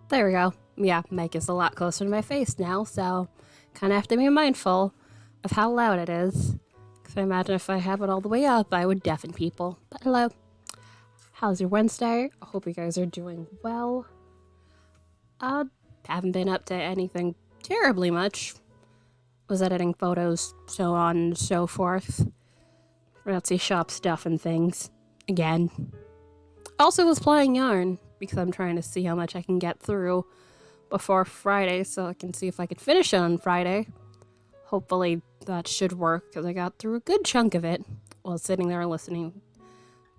There we go. Yeah, mic is a lot closer to my face now, so kind of have to be mindful of how loud it is. Because I imagine if I have it all the way up, I would deafen people. But hello. How's your Wednesday? I hope you guys are doing well. Haven't been up to anything terribly much. Was editing photos, so on and so forth. Etsy shop stuff and things. Again. Also was playing Yarn, because I'm trying to see how much I can get through before Friday, so I can see if I could finish it on Friday. Hopefully that should work, because I got through a good chunk of it while sitting there listening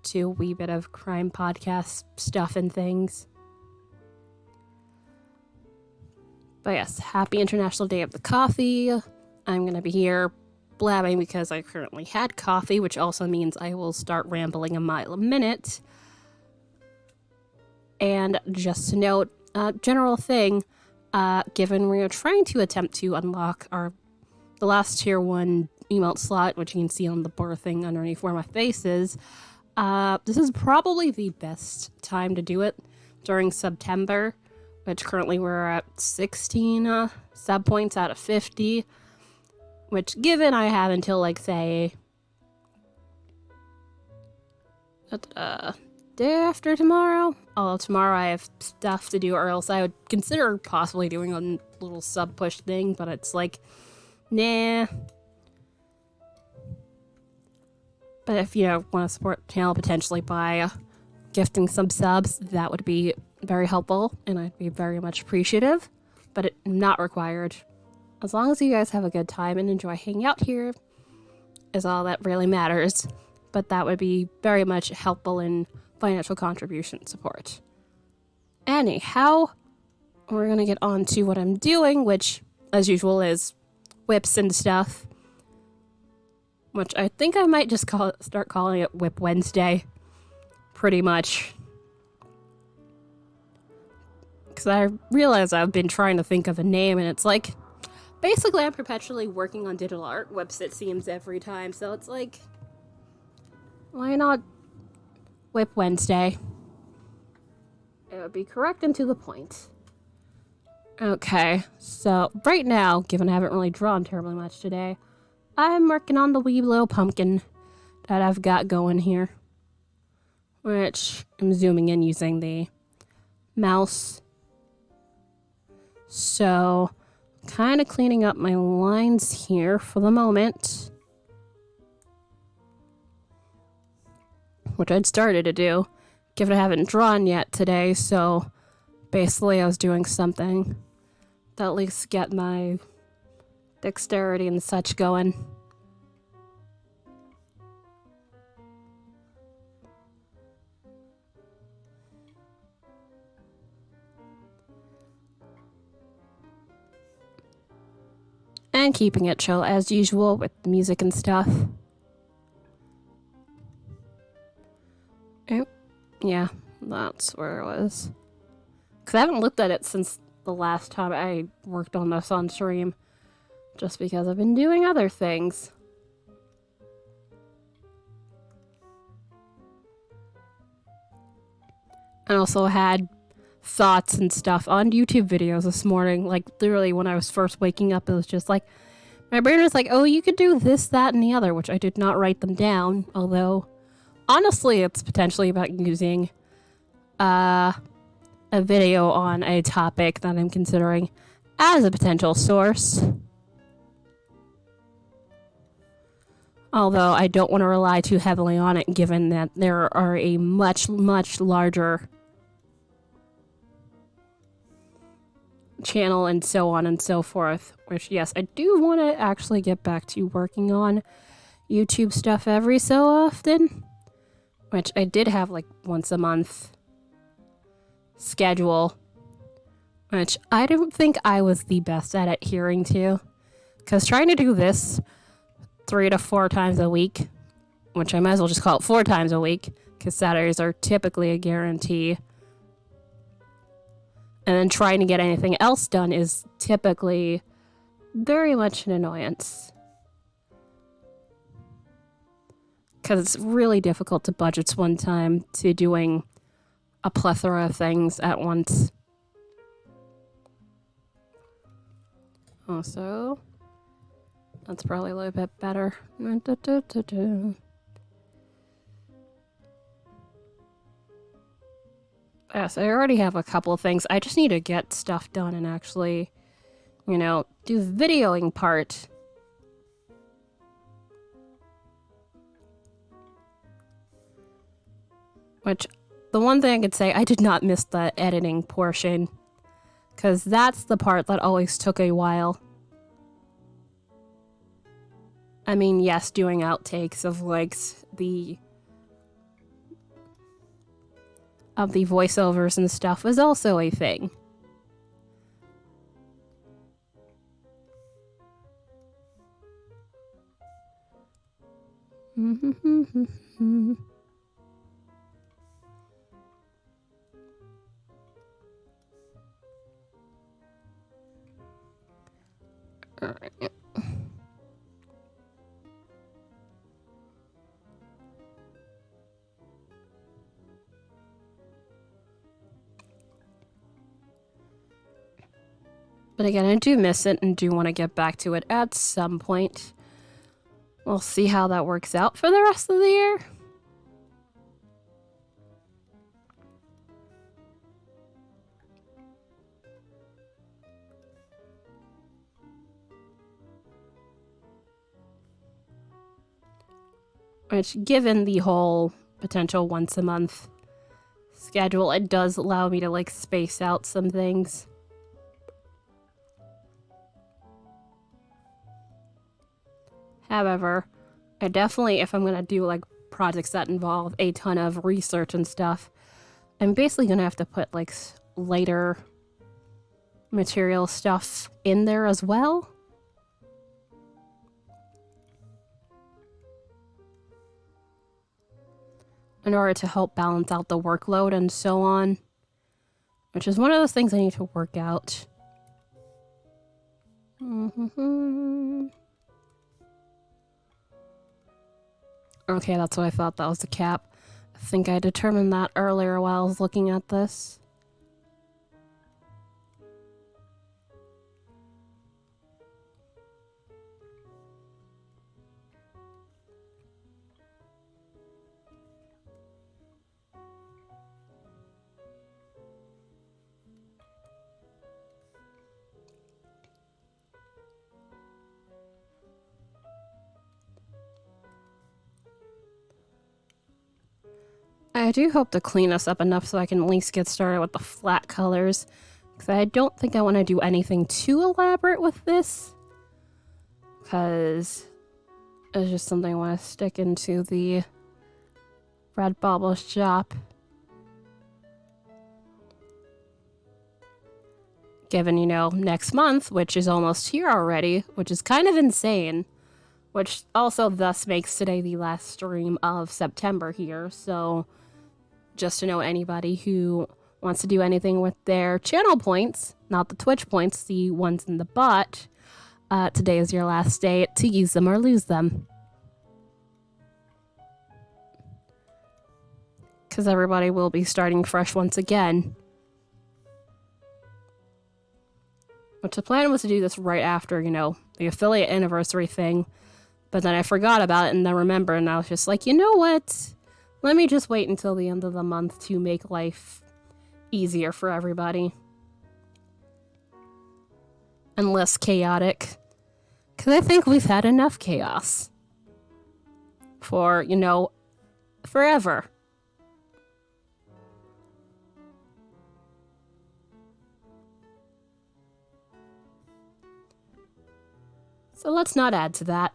to a wee bit of crime podcast stuff and things. But yes, happy International Day of the Coffee. I'm going to be here blabbing because I currently had coffee, which also means I will start rambling a mile a minute. And just to note, general thing, given we are trying to attempt to unlock the last tier 1 emote slot, which you can see on the bar thing underneath where my face is, this is probably the best time to do it during September, which currently we're at 16 sub points out of 50, which given I have until say day after tomorrow. Although tomorrow I have stuff to do, or else I would consider possibly doing a little sub push thing, but it's nah. But if you want to support the channel potentially by gifting some subs, that would be very helpful, and I'd be very much appreciative, but it's not required. As long as you guys have a good time and enjoy hanging out here is all that really matters, but that would be very much helpful in financial contribution support. Anyhow, we're going to get on to what I'm doing, which, as usual, is whips and stuff, which I think I might just start calling it Whip Wednesday, pretty much. Because I realize I've been trying to think of a name, and it's basically I'm perpetually working on digital art whips, it seems, every time, so it's why not Whip Wednesday? It would be correct and to the point. Okay, so right now, given I haven't really drawn terribly much today, I'm working on the wee little pumpkin that I've got going here, which I'm zooming in using the mouse. So, kind of cleaning up my lines here for the moment, which I'd started to do, given I haven't drawn yet today, so basically I was doing something to at least get my dexterity and such going. And keeping it chill as usual with music and stuff. Oh, yeah, that's where it was. Because I haven't looked at it since the last time I worked on this on stream, just because I've been doing other things. I also had thoughts and stuff on YouTube videos this morning. Literally when I was first waking up, it was just my brain was oh, you could do this, that, and the other, which I did not write them down, although honestly it's potentially about using a video on a topic that I'm considering as a potential source. Although I don't want to rely too heavily on it, given that there are a much, much larger channel and so on and so forth, which yes, I do want to actually get back to working on YouTube stuff every so often, which I did have once a month schedule, which I don't think I was the best at adhering to, because trying to do this 3 to 4 times a week, which I might as well just call it 4 times a week, because Saturdays are typically a guarantee, and then trying to get anything else done is typically very much an annoyance. Because it's really difficult to budget one time to doing a plethora of things at once. Also, that's probably a little bit better. Yes, I already have a couple of things. I just need to get stuff done and actually, do the videoing part. Which, the one thing I could say, I did not miss the editing portion. Because that's the part that always took a while. I mean, yes, doing outtakes of, like, the voiceovers and stuff was also a thing. Alright. But again, I do miss it and do want to get back to it at some point. We'll see how that works out for the rest of the year. Which, given the whole potential once a month schedule, it does allow me to, like, space out some things. However, I definitely, if I'm gonna do, like, projects that involve a ton of research and stuff, I'm basically gonna have to put, like, later material stuff in there as well. In order to help balance out the workload and so on. Which is one of those things I need to work out. Okay, that's what I thought. That was the cap. I think I determined that earlier while I was looking at this. I do hope to clean this up enough so I can at least get started with the flat colors. Because I don't think I want to do anything too elaborate with this. Because it's just something I want to stick into the Redbubble shop. Given, next month, which is almost here already, which is kind of insane. Which also thus makes today the last stream of September here, so just to know anybody who wants to do anything with their channel points, not the Twitch points, the ones in the bot, today is your last day to use them or lose them. Because everybody will be starting fresh once again. Which the plan was to do this right after, the affiliate anniversary thing. But then I forgot about it and then remembered, and I was just like, you know what? Let me just wait until the end of the month to make life easier for everybody. And less chaotic. Because I think we've had enough chaos. For, forever. So let's not add to that.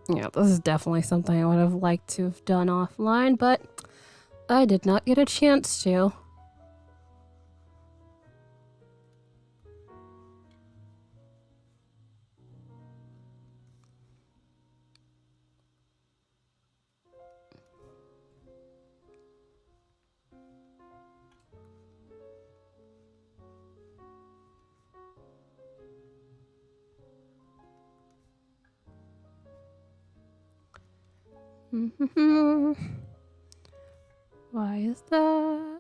Yeah, this is definitely something I would have liked to have done offline, but I did not get a chance to. Why is that?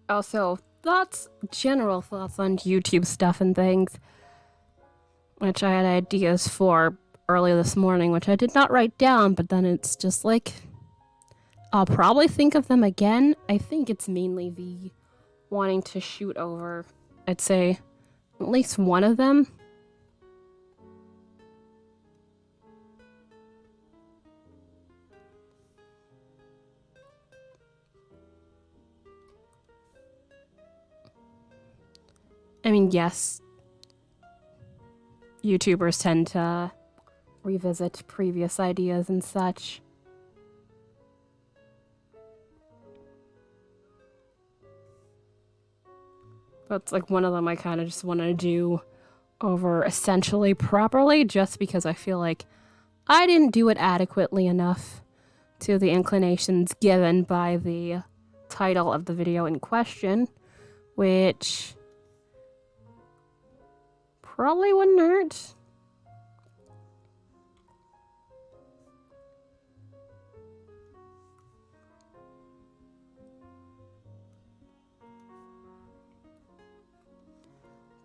Also, general thoughts on YouTube stuff and things, which I had ideas for early this morning, which I did not write down, but then it's just like, I'll probably think of them again. I think it's mainly the wanting to shoot over, I'd say, at least one of them. I mean, yes, YouTubers tend to revisit previous ideas and such. But it's like one of them I kind of just want to do over essentially properly, just because I feel like I didn't do it adequately enough to the inclinations given by the title of the video in question, which probably wouldn't hurt.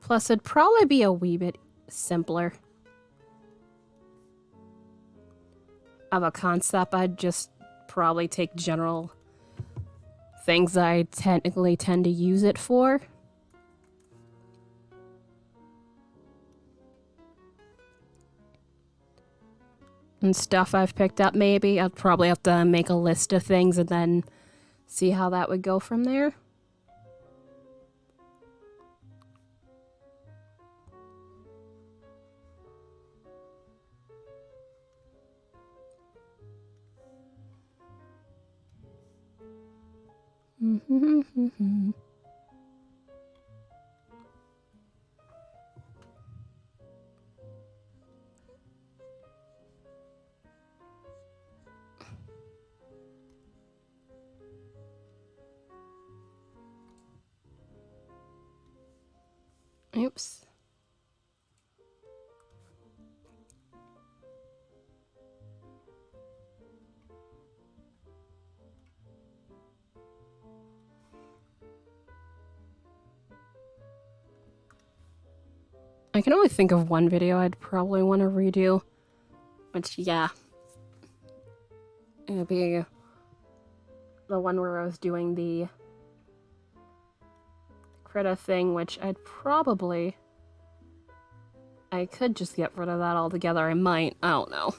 Plus, it'd probably be a wee bit simpler of a concept. I'd just probably take general things I technically tend to use it for. And stuff I've picked up, maybe. I'd probably have to make a list of things and then see how that would go from there. Oops. I can only think of one video I'd probably want to redo, which, yeah, it'd be the one where I was doing the critter thing, which I could just get rid of that altogether. I might, I don't know.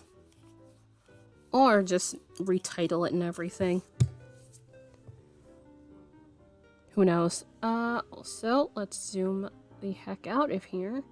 Or just retitle it and everything. Who knows? Also, let's zoom the heck out of here.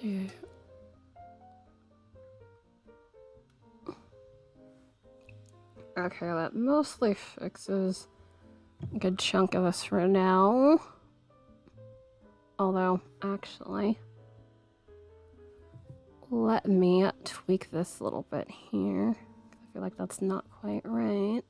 Yeah. Okay, that mostly fixes a good chunk of this for now. Although, actually, let me tweak this a little bit here. I feel like that's not quite right.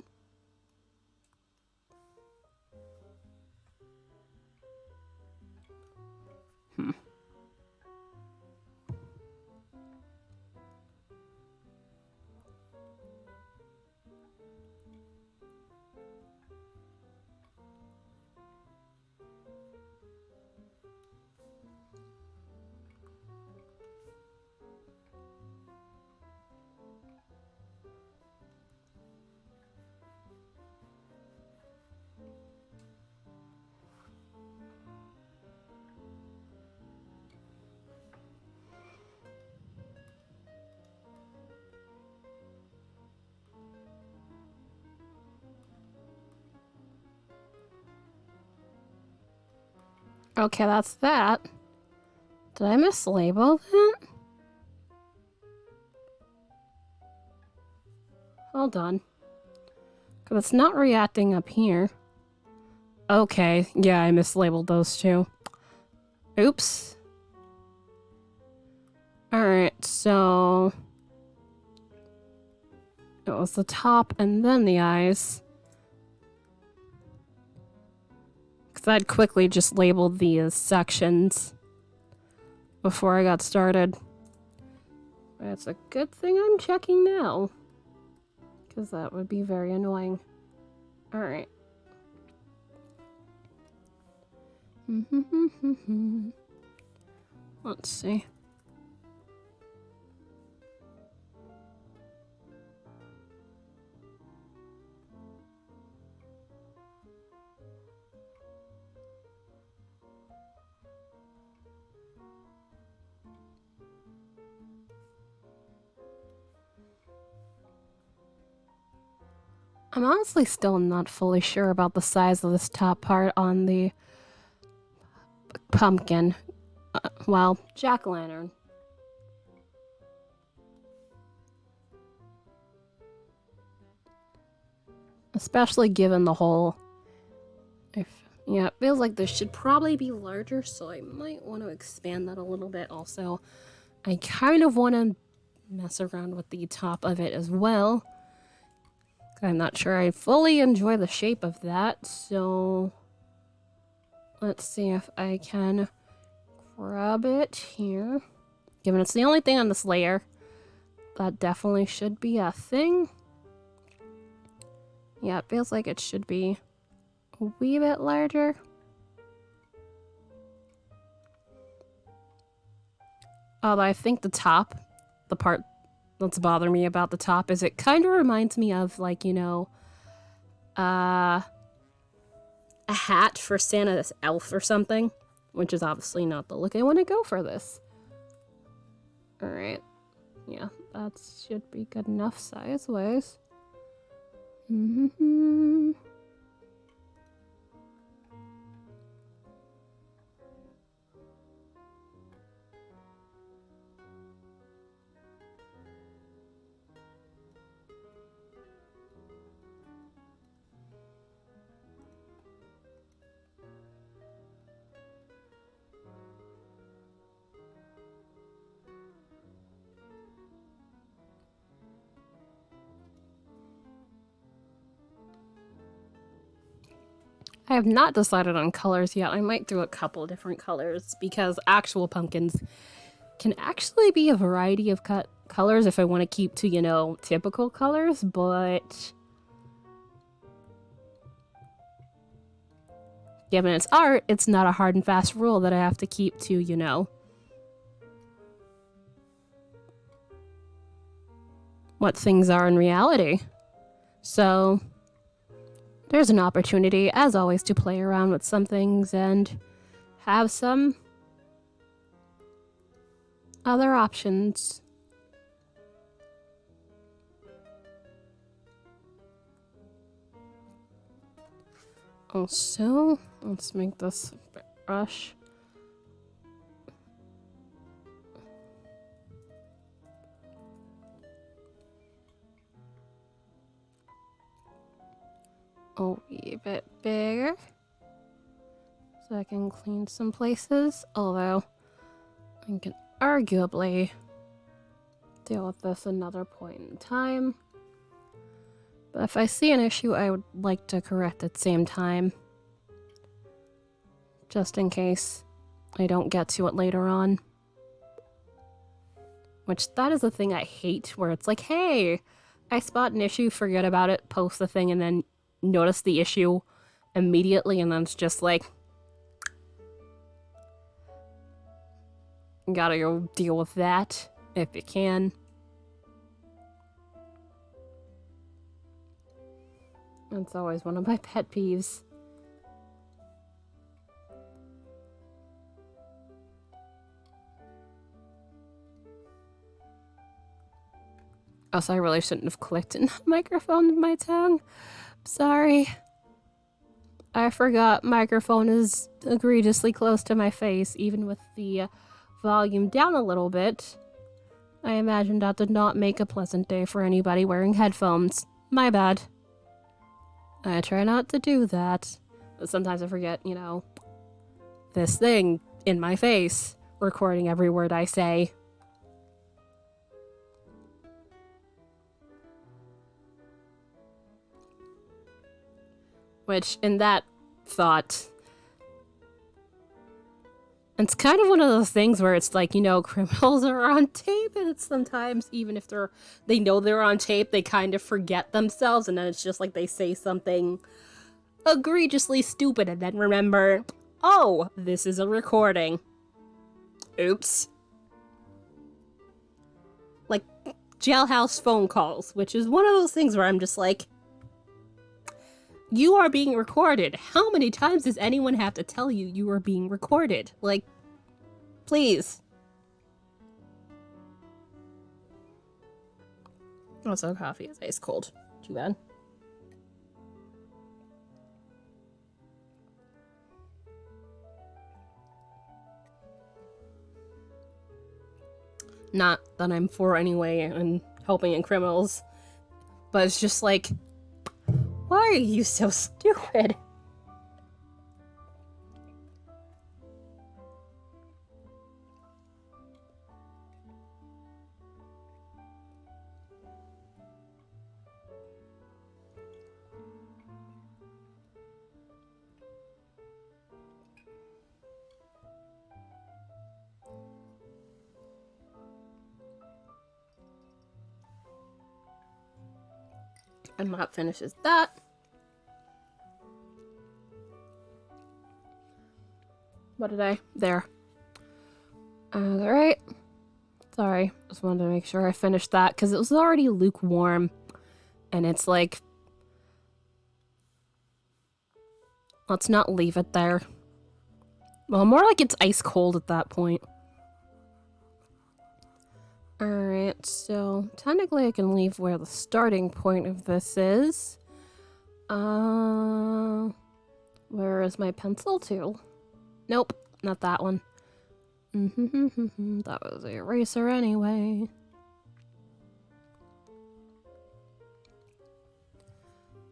Okay, that's that. Did I mislabel that? Hold on. Because it's not reacting up here. Okay, yeah, I mislabeled those two. Oops. Alright, so... it was the top and then the eyes. Because I'd quickly just labeled these sections before I got started. It's a good thing I'm checking now. Because that would be very annoying. Alright. Let's see. I'm honestly still not fully sure about the size of this top part on the pumpkin. Well, jack-o'-lantern. Especially given the whole... yeah, it feels like this should probably be larger, so I might want to expand that a little bit also. I kind of want to mess around with the top of it as well. I'm not sure I fully enjoy the shape of that, so let's see if I can grab it here. Given it's the only thing on this layer, that definitely should be a thing. Yeah, it feels like it should be a wee bit larger. Although I think the top, the part that's bothering me about the top is it kind of reminds me of, like, you know, a hat for Santa's elf or something, which is obviously not the look I want to go for this. Alright. Yeah, that should be good enough size-wise. I have not decided on colors yet. I might do a couple different colors because actual pumpkins can actually be a variety of colors if I want to keep to, you know, typical colors, but given it's art, it's not a hard and fast rule that I have to keep to, you know, what things are in reality. So there's an opportunity, as always, to play around with some things and have some other options. Also, let's make this brush. A wee bit bigger so I can clean some places, although I can arguably deal with this another point in time. But if I see an issue, I would like to correct at the same time, just in case I don't get to it later on. Which, that is the thing I hate, where it's like, hey, I spot an issue, forget about it, post the thing, and then notice the issue immediately, and then it's just like, gotta go deal with that, if you can. That's always one of my pet peeves. Also, I really shouldn't have clicked in the microphone with my tongue. Sorry. I forgot microphone is egregiously close to my face, even with the volume down a little bit. I imagine that did not make a pleasant day for anybody wearing headphones. My bad. I try not to do that. But sometimes I forget, you know, this thing in my face, recording every word I say. Which, in that thought, it's kind of one of those things where it's like, you know, criminals are on tape, and it's sometimes, even if they know they're on tape, they kind of forget themselves, and then it's just like they say something egregiously stupid, and then remember, oh, this is a recording. Oops. Like, jailhouse phone calls, which is one of those things where I'm just like, you are being recorded. How many times does anyone have to tell you you are being recorded? Like, please. Also, coffee is ice cold. Too bad. Not that I'm for anyway and helping in criminals, but it's just like, why are you so stupid? And that finishes that. What did I? There. Alright. Sorry, just wanted to make sure I finished that, because it was already lukewarm. And it's like, let's not leave it there. Well, more like it's ice cold at that point. Alright, so technically I can leave where the starting point of this is. Where is my pencil tool? Nope, not that one. That was the eraser anyway.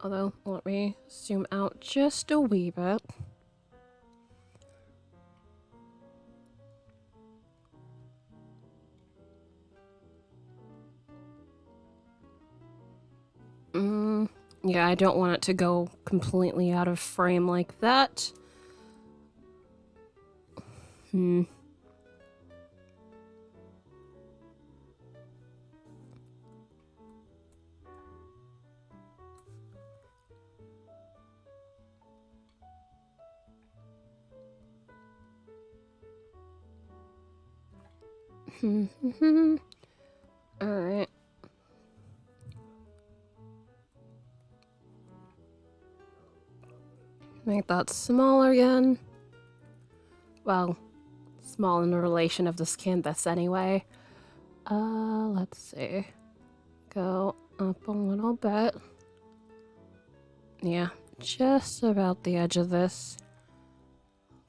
Although, let me zoom out just a wee bit. Yeah, I don't want it to go completely out of frame like that. Alright. Make that smaller again. Well, small in the relation of this canvas anyway. Let's see. Go up a little bit. Yeah, just about the edge of this.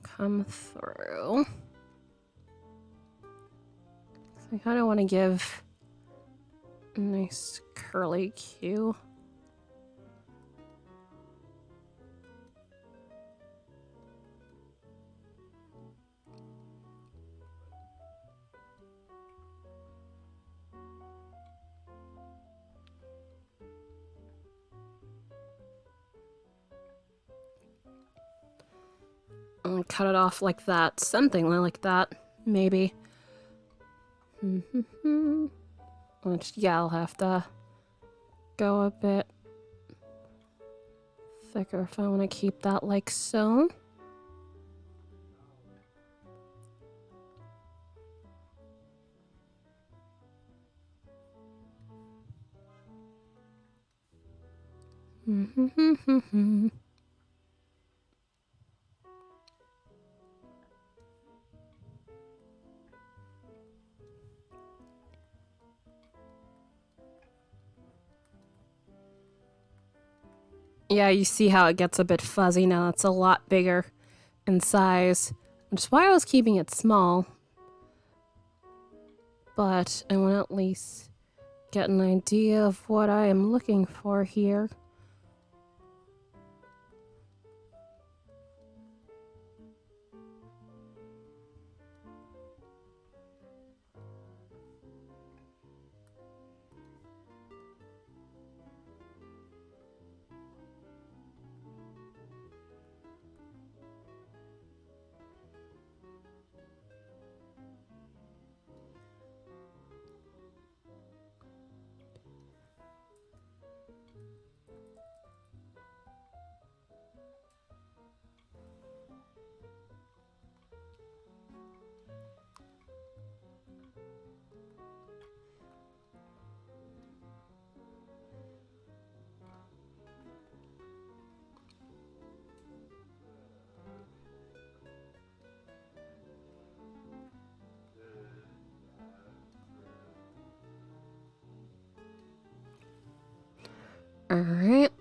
Come through. I kind of want to give a nice curly Q. Like cut it off like that. Something like that, maybe. Which, yeah, I'll have to go a bit thicker if I want to keep that like so. Yeah, you see how it gets a bit fuzzy now. It's a lot bigger in size, which is why I was keeping it small. But I want to at least get an idea of what I am looking for here. Alright.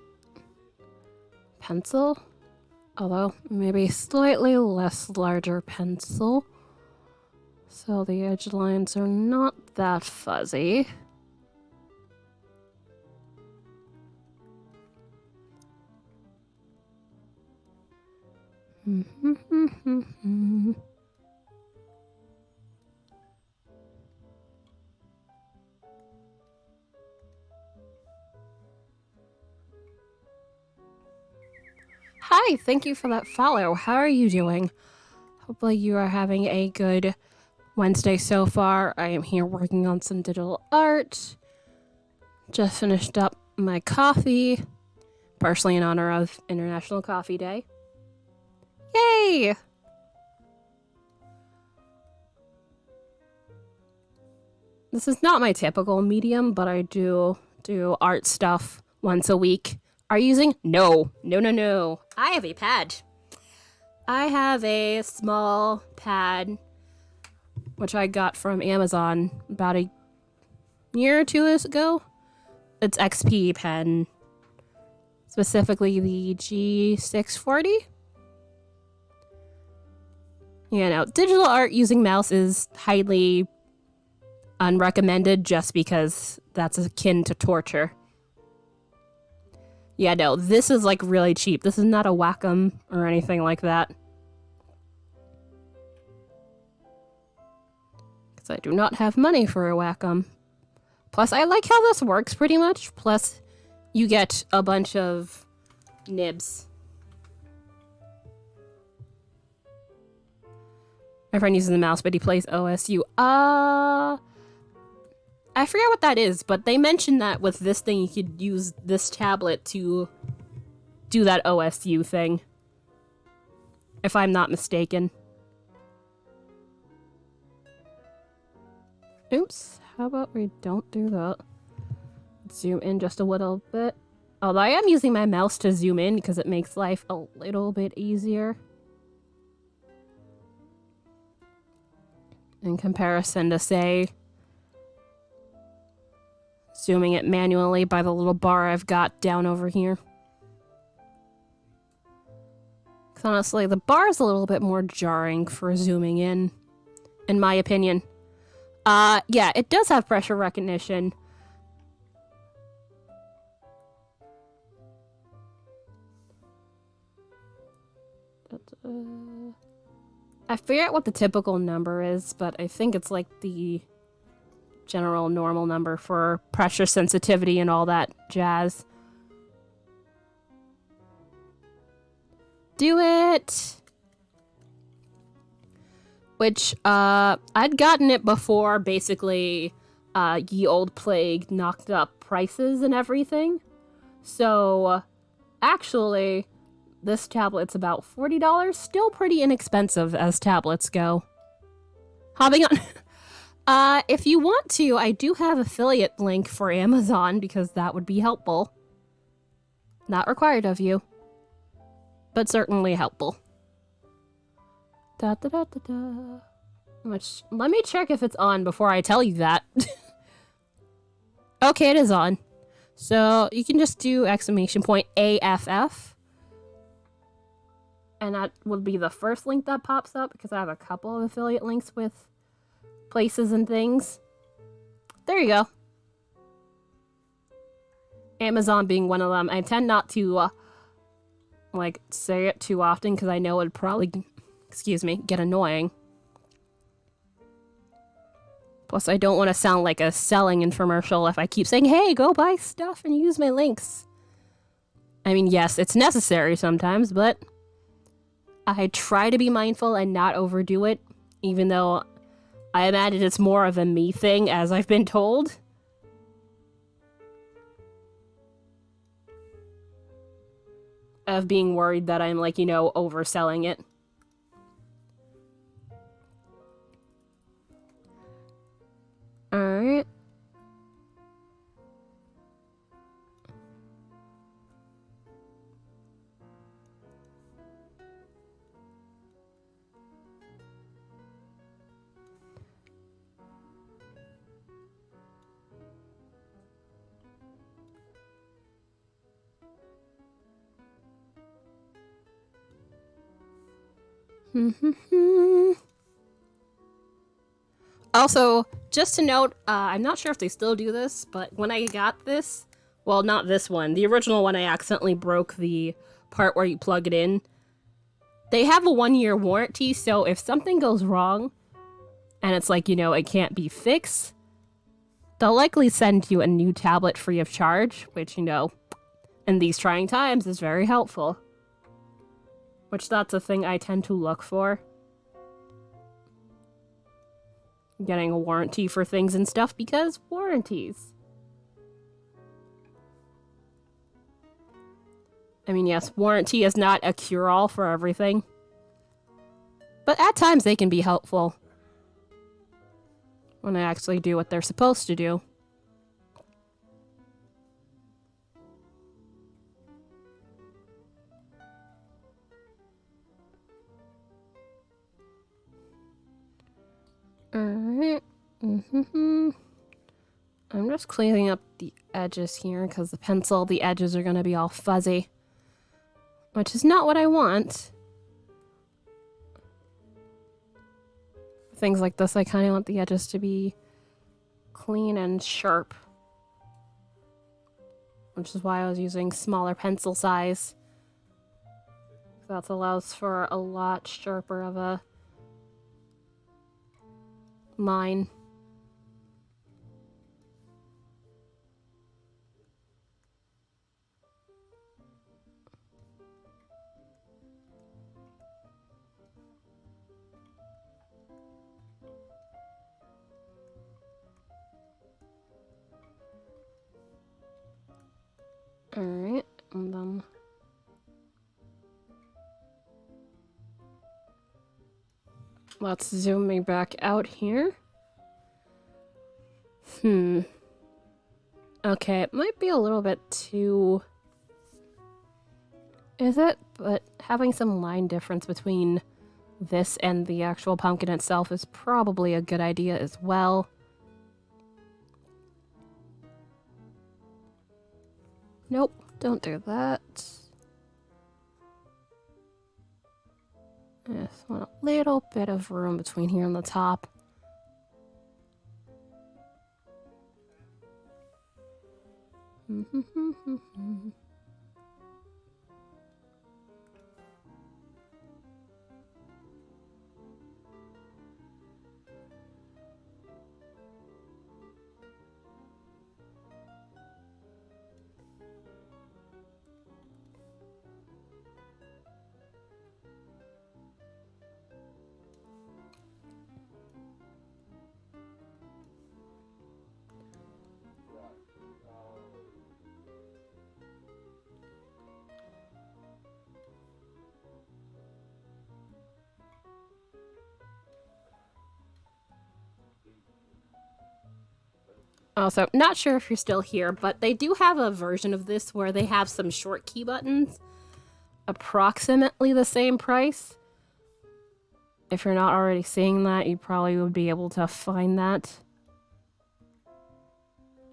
Pencil. Although, maybe slightly less larger pencil. So the edge lines are not that fuzzy. Hi, thank you for that follow. How are you doing? Hopefully you are having a good Wednesday so far. I am here working on some digital art. Just finished up my coffee, partially in honor of International Coffee Day. Yay! This is not my typical medium, but I do art stuff once a week. Are you using? No. I have a pad. I have a small pad, which I got from Amazon about a year or two ago. It's XP pen, specifically the G640. You know, digital art using mouse is highly unrecommended just because that's akin to torture. Yeah, no, this is like really cheap. This is not a Wacom or anything like that. Because I do not have money for a Wacom. Plus, I like how this works pretty much. Plus, you get a bunch of nibs. My friend uses the mouse, but he plays OSU. I forget what that is, but they mentioned that with this thing, you could use this tablet to do that OSU thing. If I'm not mistaken. Oops, how about we don't do that? Zoom in just a little bit. Although I am using my mouse to zoom in because it makes life a little bit easier. In comparison to, say, zooming it manually by the little bar I've got down over here. Because honestly, the bar is a little bit more jarring for zooming in my opinion. Yeah, it does have pressure recognition. I forget what the typical number is, but I think it's like the general normal number for pressure sensitivity and all that jazz. Do it! which I'd gotten it before basically Ye Old Plague knocked up prices and everything. So actually, this tablet's about $40, still pretty inexpensive as tablets go. Hopping on. If you want to, I do have affiliate link for Amazon because that would be helpful. Not required of you, but certainly helpful. Da da da da da. Which, let me check if it's on before I tell you that. Okay, it is on. So you can just do !AFF. And that would be the first link that pops up because I have a couple of affiliate links with places and things. There you go. Amazon being one of them. I tend not to, say it too often because I know it'd probably, get annoying. Plus, I don't want to sound like a selling infomercial if I keep saying, hey, go buy stuff and use my links. I mean, yes, it's necessary sometimes, but I try to be mindful and not overdo it, even though I imagine it's more of a me thing, as I've been told. Of being worried that I'm, overselling it. Alright. Also, just to note, I'm not sure if they still do this, but when I got this, well, not this one, the original one, I accidentally broke the part where you plug it in. They have a 1-year warranty, so if something goes wrong, and it's it can't be fixed, they'll likely send you a new tablet free of charge, which, in these trying times is very helpful. Which that's a thing I tend to look for. Getting a warranty for things and stuff because warranties. I mean, yes, warranty is not a cure-all for everything. But at times they can be helpful. When they actually do what they're supposed to do. Alright. I'm just cleaning up the edges here because the edges are going to be all fuzzy. Which is not what I want. Things like this, I kind of want the edges to be clean and sharp. Which is why I was using smaller pencil size. That allows for a lot sharper of a line. Alright, and then let's zoom me back out here. Okay, it might be a little bit too... Is it? But having some line difference between this and the actual pumpkin itself is probably a good idea as well. Nope, don't do that. I just want a little bit of room between here and the top. Also, not sure if you're still here, but they do have a version of this where they have some short key buttons, approximately the same price. If you're not already seeing that, you probably would be able to find that.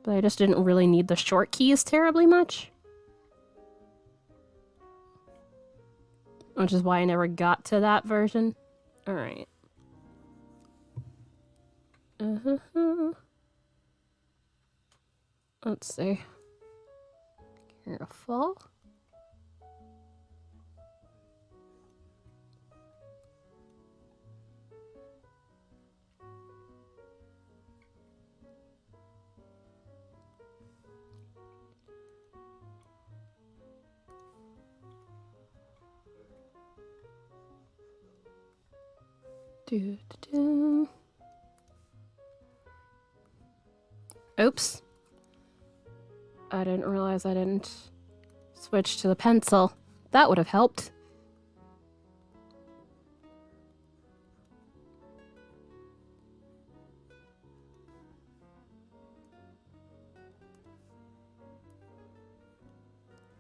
But I just didn't really need the short keys terribly much. Which is why I never got to that version. Alright. Let's see. Careful. Oops. I didn't realize I didn't switch to the pencil. That would have helped.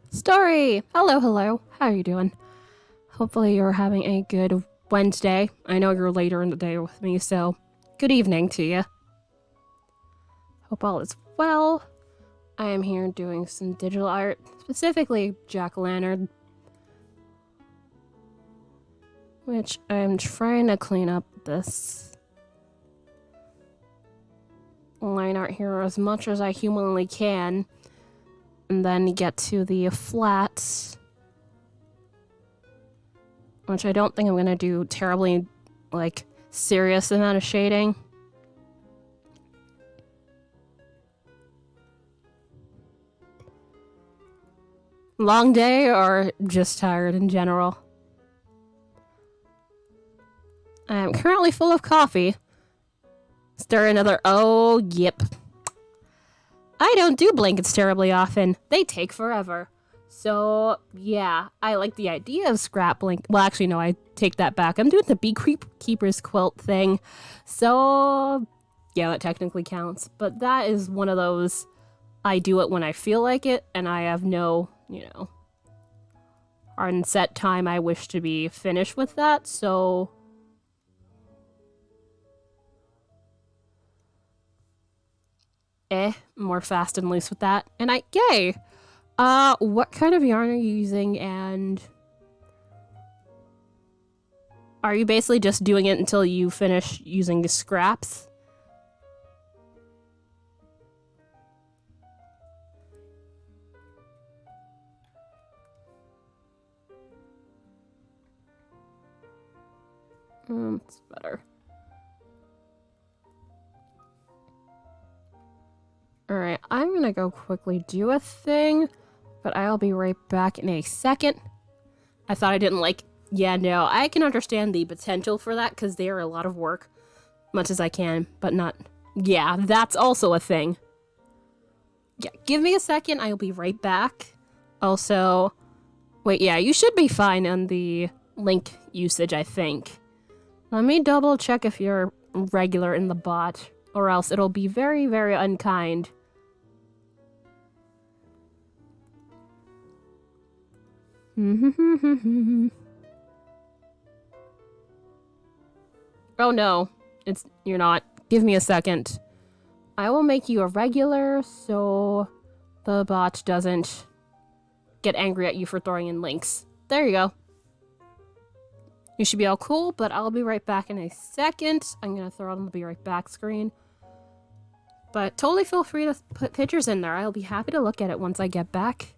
Story! Hello, hello. How are you doing? Hopefully you're having a good Wednesday. I know you're later in the day with me, so good evening to you. Hope all is well. I am here doing some digital art, specifically jack-o'-lantern, which I'm trying to clean up this line art here as much as I humanly can, and then get to the flats, which I don't think I'm gonna do terribly, like, serious amount of shading. Long day or just tired in general? I am currently full of coffee. Stir another. Oh, yep. I don't do blankets terribly often. They take forever. So, yeah, I like the idea of scrap blanket. Well, actually, no, I take that back. I'm doing the beekeeper's quilt thing. So, yeah, that technically counts. But that is one of those, I do it when I feel like it, and I have no, hard and set time I wish to be finished with that, so... more fast and loose with that. And yay! What kind of yarn are you using, and... Are you basically just doing it until you finish using the scraps? It's better. Alright, I'm gonna go quickly do a thing, but I'll be right back in a second. I thought I didn't like... Yeah, no, I can understand the potential for that, because they are a lot of work. Much as I can, but not... Yeah, that's also a thing. Yeah, give me a second, I'll be right back. Also... Wait, yeah, you should be fine on the link usage, I think. Let me double check if you're regular in the bot, or else it'll be very, very unkind. Oh no, you're not. Give me a second. I will make you a regular so the bot doesn't get angry at you for throwing in links. There you go. You should be all cool, but I'll be right back in a second. I'm gonna throw on the be right back screen. But totally feel free to put pictures in there. I'll be happy to look at it once I get back.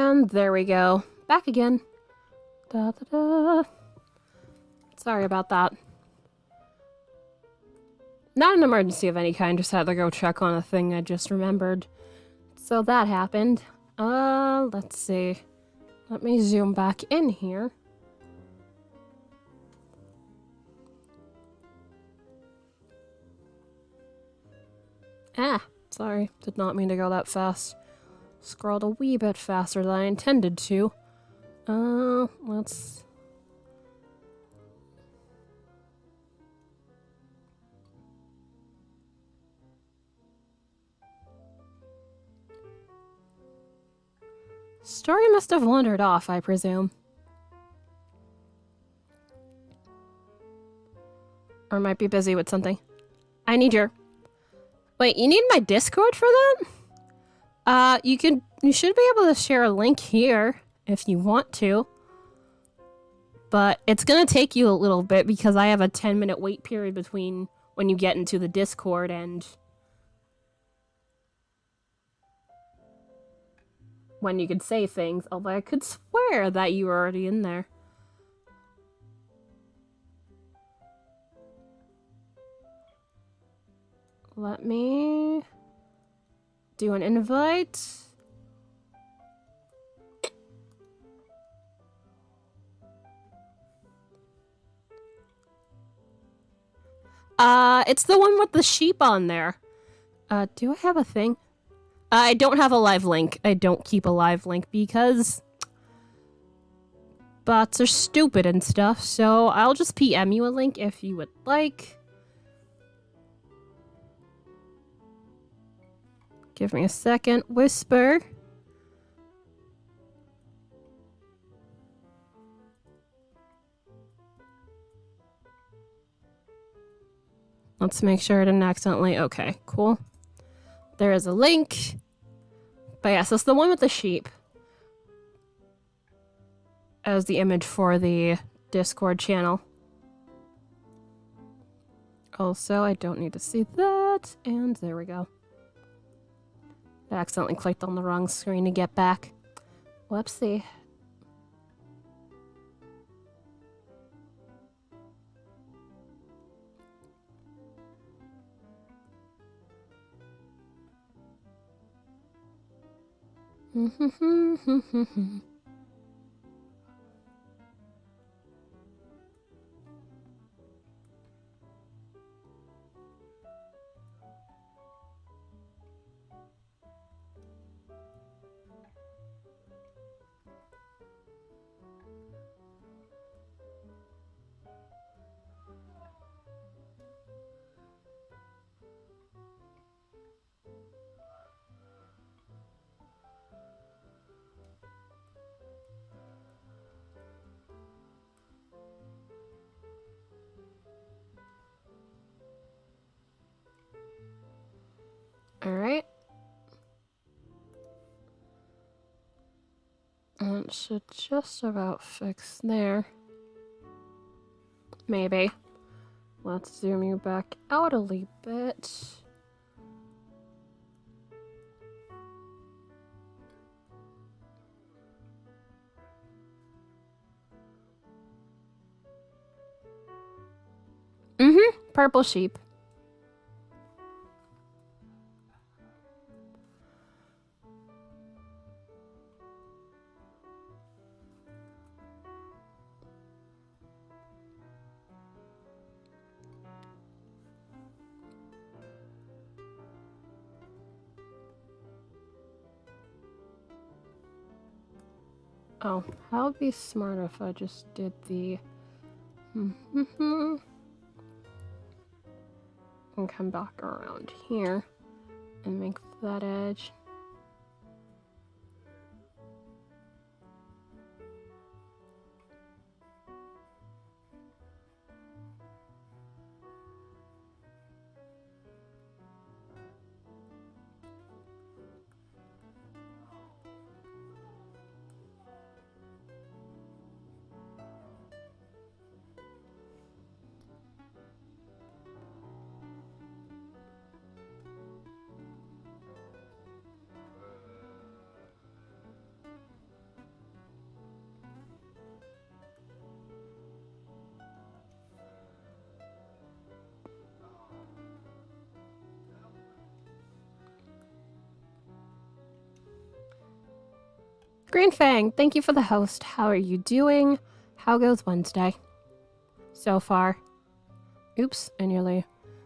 And there we go. Back again. Da, da, da. Sorry about that. Not an emergency of any kind, just had to go check on a thing I just remembered. So that happened. Let's see. Let me zoom back in here. Ah, sorry. Did not mean to go that fast. Scrolled a wee bit faster than I intended to. Let's... Story must have wandered off, I presume. Or might be busy with something. I need your... Wait, you need my Discord for that? You should be able to share a link here if you want to. But it's gonna take you a little bit because I have a 10-minute wait period between when you get into the Discord and when you could say things, although I could swear that you were already in there. Let me do an invite. It's the one with the sheep on there. Do I have a thing? I don't have a live link. I don't keep a live link because bots are stupid and stuff, so I'll just PM you a link if you would like. Give me a second. Whisper. Let's make sure I didn't accidentally... Okay, cool. There is a link. But yes, it's the one with the sheep as the image for the Discord channel. Also, I don't need to see that. And there we go. I accidentally clicked on the wrong screen to get back. Whoopsie. Alright. That should just about fix there. Maybe. Let's zoom you back out a little bit. Purple sheep. Oh, that would be smart if I just did the... and come back around here and make that edge. Green Fang, thank you for the host. How are you doing? How goes Wednesday? So far. Oops, I nearly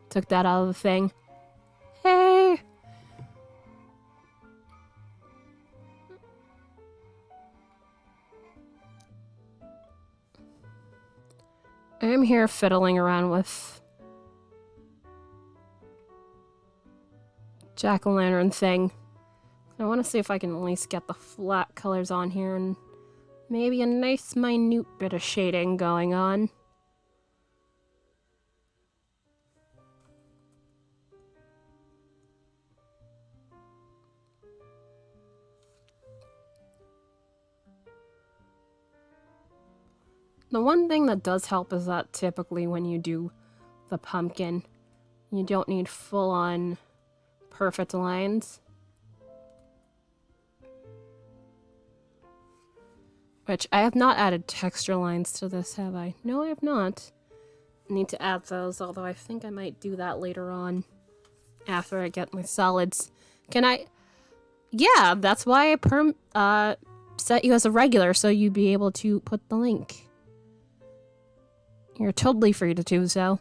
took that out of the thing. Hey! I'm here fiddling around with jack-o'-lantern thing. I want to see if I can at least get the flat colors on here and maybe a nice minute bit of shading going on. The one thing that does help is that typically when you do the pumpkin, you don't need full-on perfect lines. Which, I have not added texture lines to this, have I? No, I have not. I need to add those, although I think I might do that later on. After I get my solids. Can I... Yeah, that's why I set you as a regular, so you'd be able to put the link. You're totally free to do so.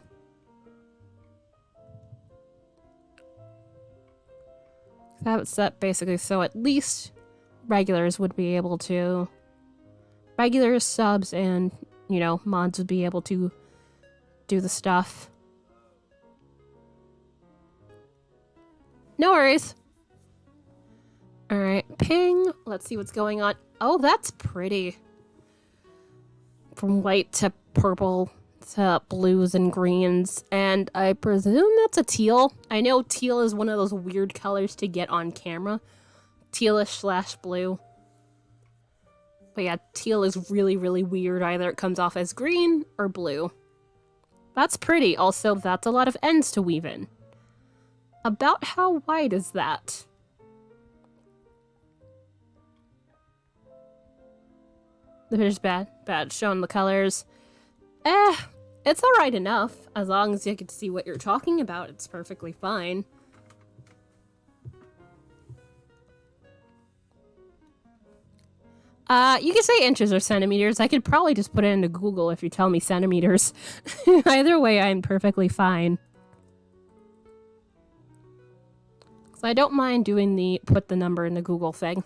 I have it set basically so at least regulars would be able to... Regulars, subs, and, you know, mods would be able to do the stuff. No worries. Alright, ping. Let's see what's going on. Oh, that's pretty. From white to purple to blues and greens. And I presume that's a teal. I know teal is one of those weird colors to get on camera. Tealish/blue. But yeah, teal is really, really weird. Either it comes off as green or blue. That's pretty. Also, that's a lot of ends to weave in. About how wide is that? The picture's bad. Bad. Showing the colors. It's alright enough. As long as you can see what you're talking about, it's perfectly fine. You can say inches or centimeters. I could probably just put it into Google if you tell me centimeters. Either way, I'm perfectly fine. So I don't mind doing the put the number in the Google thing.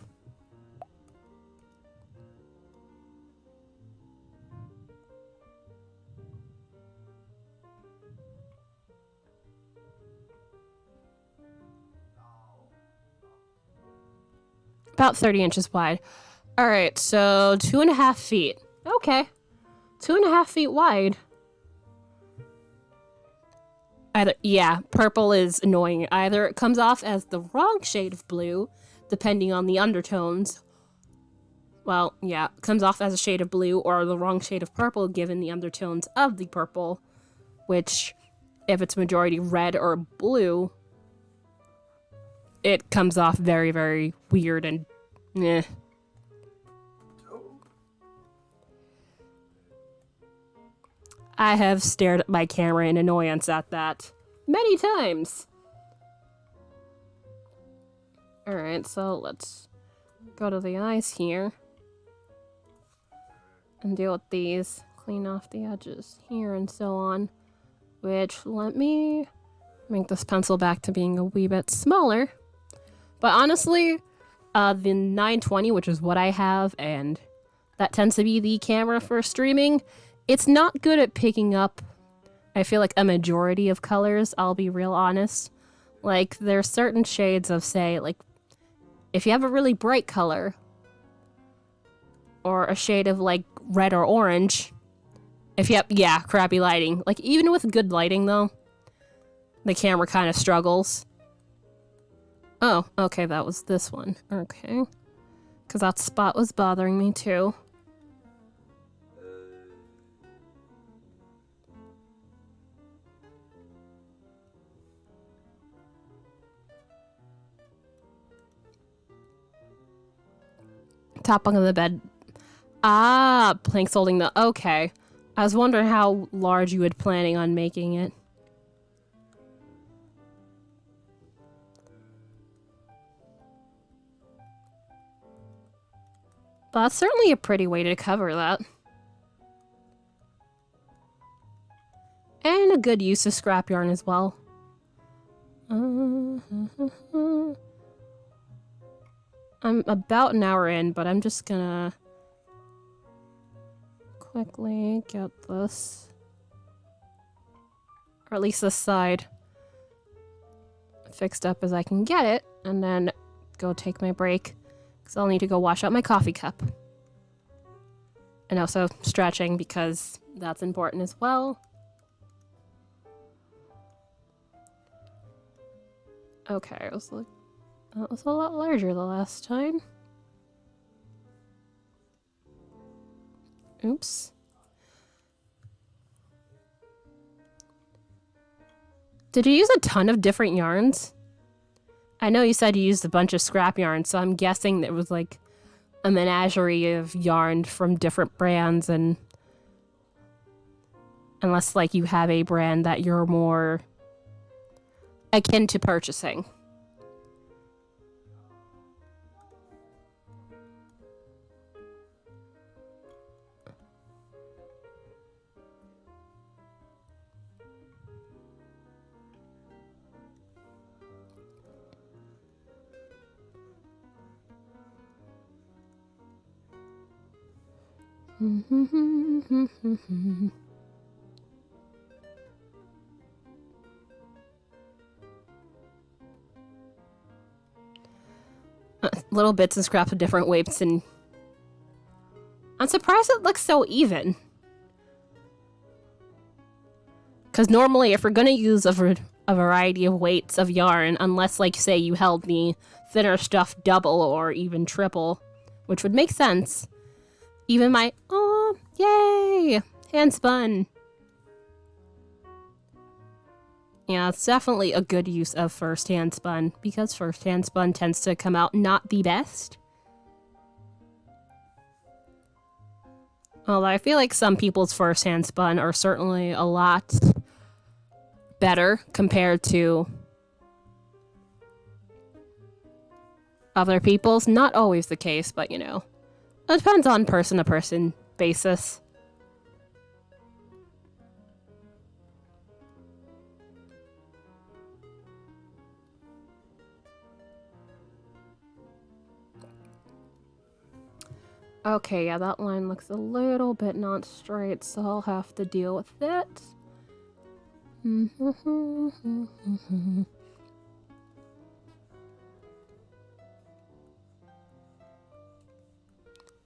About 30 inches wide. Alright, so 2.5 feet. Okay. 2.5 feet wide. Yeah, purple is annoying. Either it comes off as the wrong shade of blue, depending on the undertones. Well, yeah, it comes off as a shade of blue or the wrong shade of purple given the undertones of the purple, which, if it's majority red or blue, it comes off very, very weird and eh. I have stared at my camera in annoyance at that many times. Alright, so let's go to the eyes here. And deal with these. Clean off the edges here and so on. Which, let me make this pencil back to being a wee bit smaller. But honestly, the 920, which is what I have, and that tends to be the camera for streaming, it's not good at picking up, I feel like, a majority of colors, I'll be real honest. Like, there's certain shades of, say, like, if you have a really bright color, or a shade of, like, red or orange, if you have, yeah, crappy lighting. Like, even with good lighting, though, the camera kind of struggles. Oh, okay, that was this one. Okay. Because that spot was bothering me, too. Top bunk of the bed. Ah, planks holding the... Okay. I was wondering how large you had planning on making it. Well, that's certainly a pretty way to cover that. And a good use of scrap yarn as well. I'm about an hour in, but I'm just gonna quickly get this, or at least this side, fixed up as I can get it, and then go take my break, because I'll need to go wash out my coffee cup. And also stretching, because that's important as well. Okay, that was a lot larger the last time. Oops. Did you use a ton of different yarns? I know you said you used a bunch of scrap yarn, so I'm guessing there was like a menagerie of yarn from different brands, and unless like you have a brand that you're more akin to purchasing. Little bits and scraps of different weights, and I'm surprised it looks so even. Because normally, if we're going to use a variety of weights of yarn, unless, like, say, you held the thinner stuff double or even triple, which would make sense. Even my, oh, yay, hand spun. Yeah, it's definitely a good use of first hand spun, because first hand spun tends to come out not the best. Although I feel like some people's first hand spun are certainly a lot better compared to other people's. Not always the case, but you know, it depends on person to person basis. Okay, yeah, that line looks a little bit not straight, so I'll have to deal with it.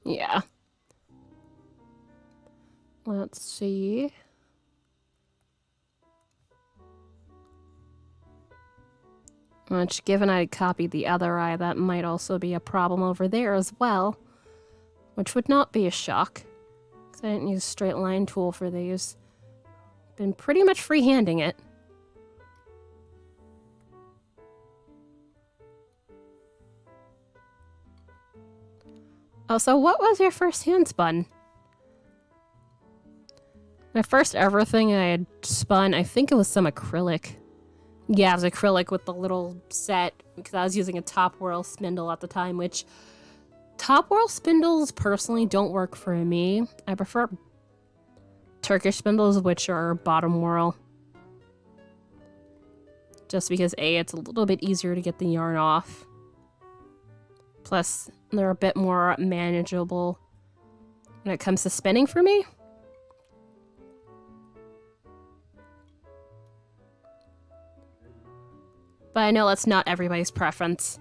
Yeah. Let's see. Which, given I copied the other eye, that might also be a problem over there as well. Which would not be a shock, because I didn't use straight line tool for these. Been pretty much freehanding it. Oh, so what was your first hand spun? My first ever thing I had spun, I think it was some acrylic. Yeah, it was acrylic with the little set, because I was using a top whirl spindle at the time, which top whirl spindles personally don't work for me. I prefer Turkish spindles, which are bottom whirl. Just because A, it's a little bit easier to get the yarn off. Plus, they're a bit more manageable when it comes to spinning for me. But I know that's not everybody's preference.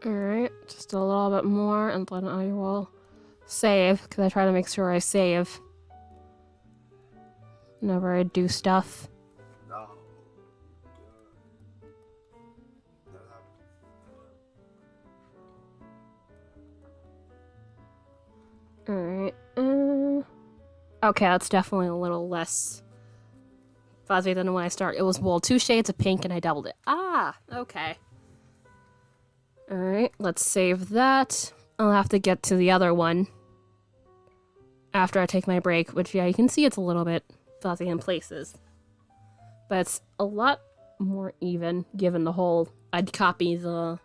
Alright, just a little bit more, and then I will save, because I try to make sure I save. whenever I do stuff. Alright, okay, that's definitely a little less fuzzy than when I start. It was, well, 2 shades of pink and I doubled it. Ah, okay. Alright, let's save that. I'll have to get to the other one after I take my break, which, yeah, you can see it's a little bit fuzzy in places. But it's a lot more even, given the whole... I'd copy the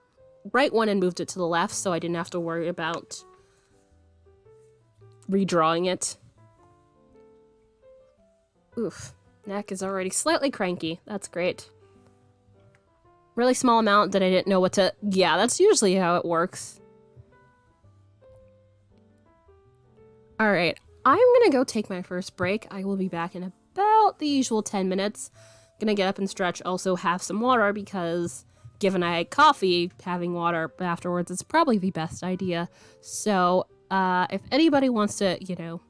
right one and moved it to the left, so I didn't have to worry about redrawing it. Oof. Neck is already slightly cranky. That's great. Really small amount that I didn't know what to... Yeah, that's usually how it works. Alright, I'm gonna go take my first break. I will be back in about the usual 10 minutes. Gonna get up and stretch, also have some water, because given I had coffee, having water afterwards is probably the best idea. So, if anybody wants to, you know,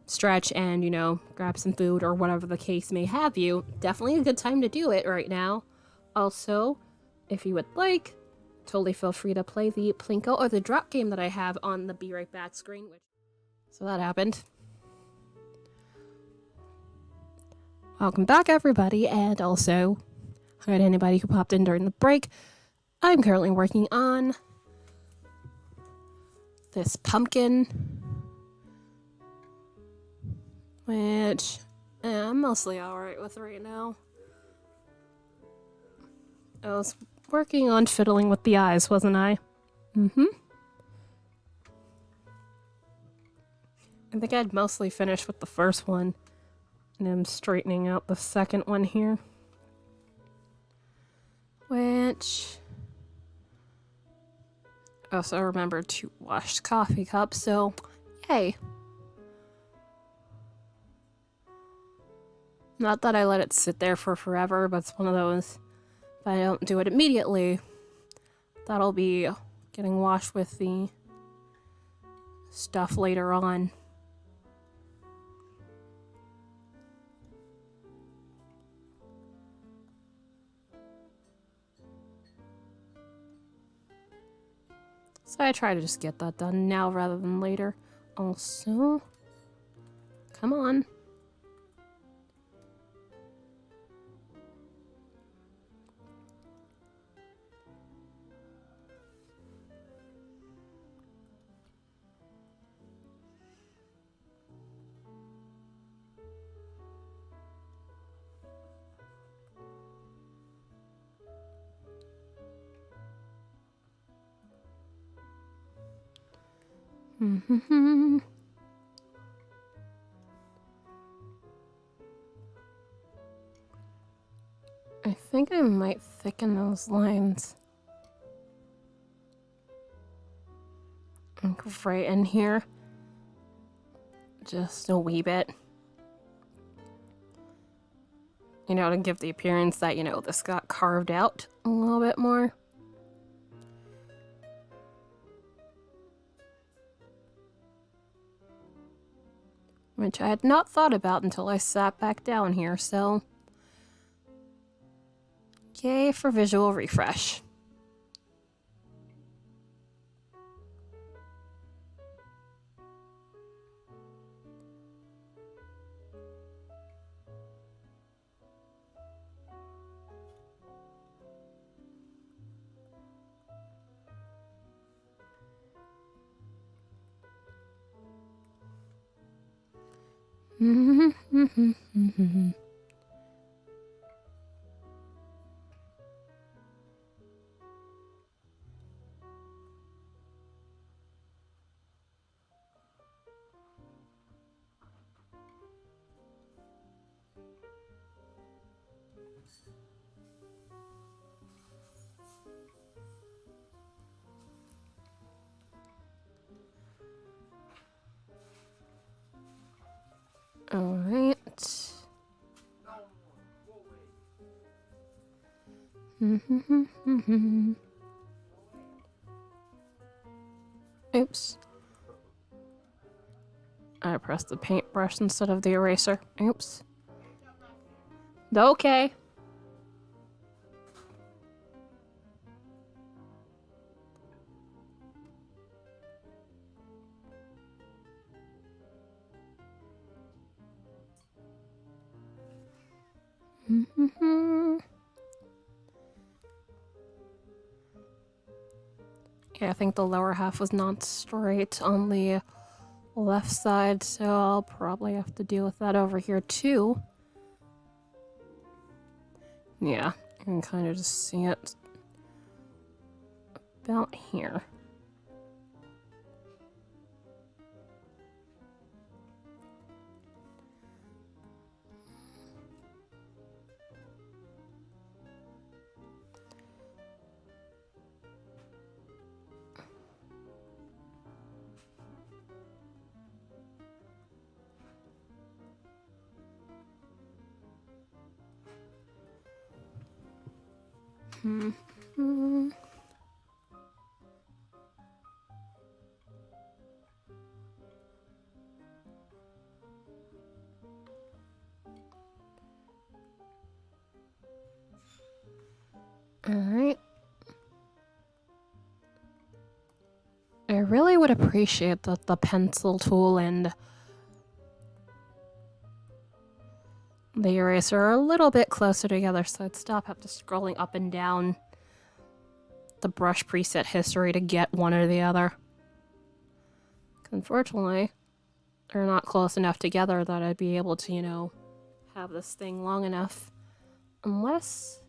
stretch and, you know, grab some food or whatever the case may have you, definitely a good time to do it right now. Also, if you would like, totally feel free to play the Plinko or the drop game that I have on the Be Right Back screen. So that happened. Welcome back, everybody, and also, hi to anybody who popped in during the break. I'm currently working on this pumpkin, which I'm mostly alright with right now. I was working on fiddling with the eyes, wasn't I? Mm-hmm. I think I'd mostly finished with the first one, and I'm straightening out the second one here. Which... also remembered to wash coffee cups, so yay. Not that I let it sit there for forever, but it's one of those, if I don't do it immediately, that'll be getting washed with the stuff later on. So I try to just get that done now rather than later. Also, come on. I think I might thicken those lines. Like right in here. Just a wee bit. You know, to give the appearance that, you know, this got carved out a little bit more. Which I had not thought about until I sat back down here, so... yay for visual refresh. Alright. Oops. I pressed the paintbrush instead of the eraser. Oops. Okay. Yeah, I think the lower half was not straight on the left side, so I'll probably have to deal with that over here too. Yeah, you can kind of just see it about here. Alright. I really would appreciate that the pencil tool and the eraser are a little bit closer together so I'd stop after scrolling up and down the brush preset history to get one or the other. Unfortunately, they're not close enough together that I'd be able to, you know, have this thing long enough. Unless...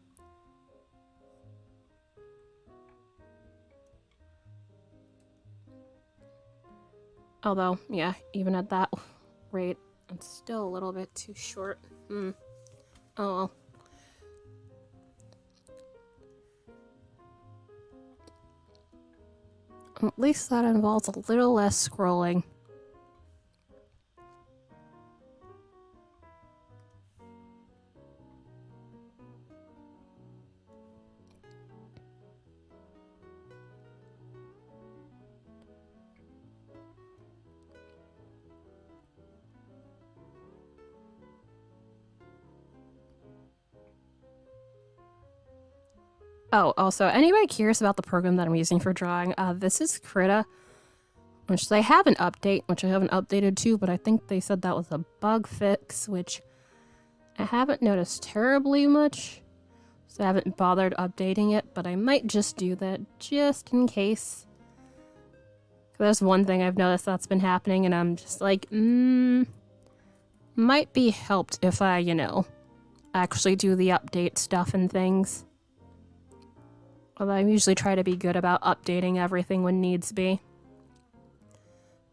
Although, yeah, even at that rate, it's still a little bit too short. Oh well. At least that involves a little less scrolling. Oh, also, anybody curious about the program that I'm using for drawing? This is Krita, which they have an update, which I haven't updated to, but I think they said that was a bug fix, which I haven't noticed terribly much, so I haven't bothered updating it, but I might just do that just in case. There's one thing I've noticed that's been happening, and I'm just like, might be helped if I, you know, actually do the update stuff and things. Although I usually try to be good about updating everything when needs be.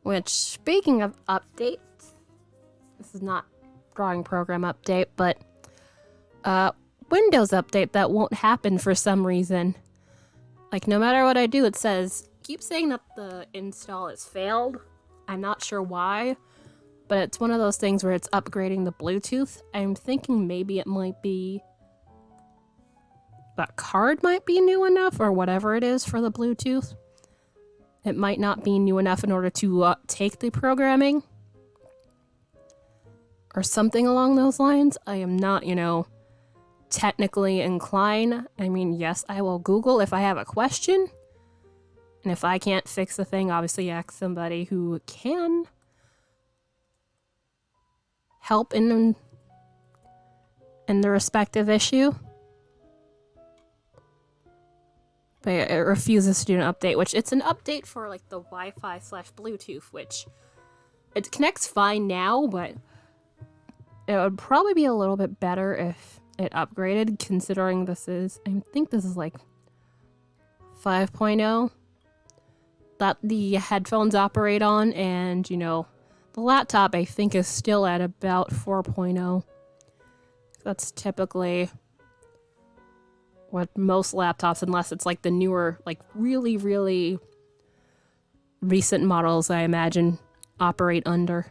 Which, speaking of updates, this is not drawing program update, but Windows update that won't happen for some reason. Like, no matter what I do, it says, keep saying that the install has failed. I'm not sure why, but it's one of those things where it's upgrading the Bluetooth. I'm thinking maybe it might be that card might be new enough, or whatever it is for the Bluetooth. It might not be new enough in order to take the programming. Or something along those lines. I am not, you know, technically inclined. I mean, yes, I will Google if I have a question. And if I can't fix the thing, obviously ask somebody who can help in the respective issue. But it refuses to do an update, which it's an update for like the Wi-Fi / Bluetooth, which it connects fine now, but it would probably be a little bit better if it upgraded, considering this is, I think this is like 5.0 that the headphones operate on, and, you know, the laptop I think is still at about 4.0. That's typically what most laptops, unless it's like the newer, like really, really recent models, I imagine, operate under.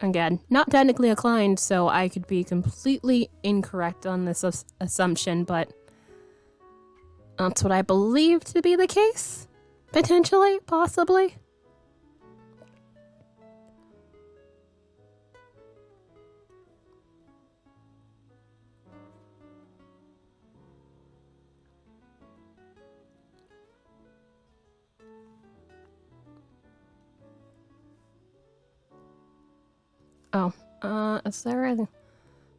Again, not technically inclined, so I could be completely incorrect on this assumption, but that's what I believe to be the case. Potentially, possibly. Oh, is there anything?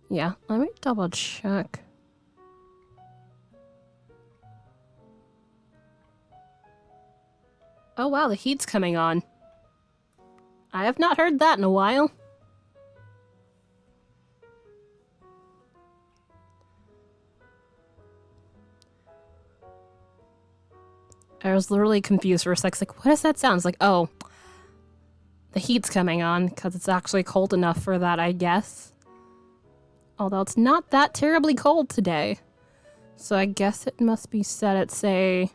Yeah, let me double check. Oh wow, the heat's coming on. I have not heard that in a while. I was literally confused for a sec. Like, what does that sound? It's like, oh, the heat's coming on because it's actually cold enough for that, I guess. Although it's not that terribly cold today. So I guess it must be set at, say,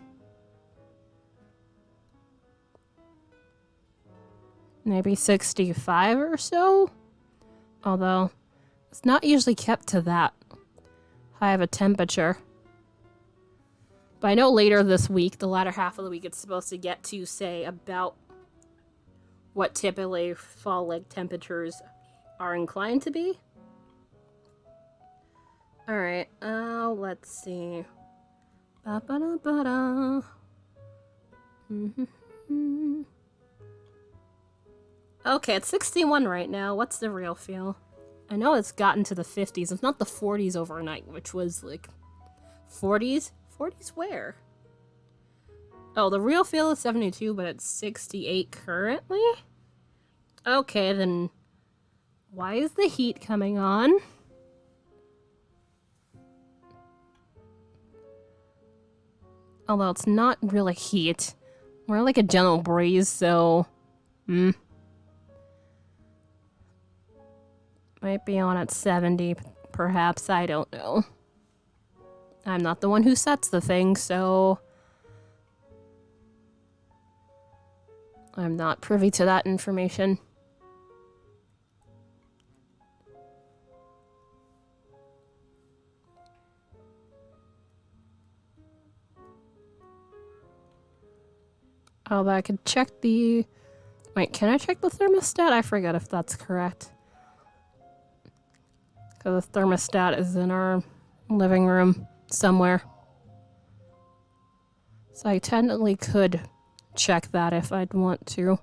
maybe 65 or so? Although, it's not usually kept to that high of a temperature. But I know later this week, the latter half of the week, it's supposed to get to, say, about what typically fall-like temperatures are inclined to be. Alright, let's see. Ba-ba-da-ba-da. Okay, it's 61 right now. What's the real feel? I know it's gotten to the 50s. It's not the 40s overnight, which was like 40s? 40s where? Oh, the real feel is 72, but it's 68 currently? Okay, then why is the heat coming on? Although it's not really heat. More like a gentle breeze, so... Might be on at 70, perhaps. I don't know. I'm not the one who sets the thing, so... I'm not privy to that information. Although I could check the... Wait, can I check the thermostat? I forget if that's correct. Because the thermostat is in our living room somewhere. So I technically could check that if I'd want to.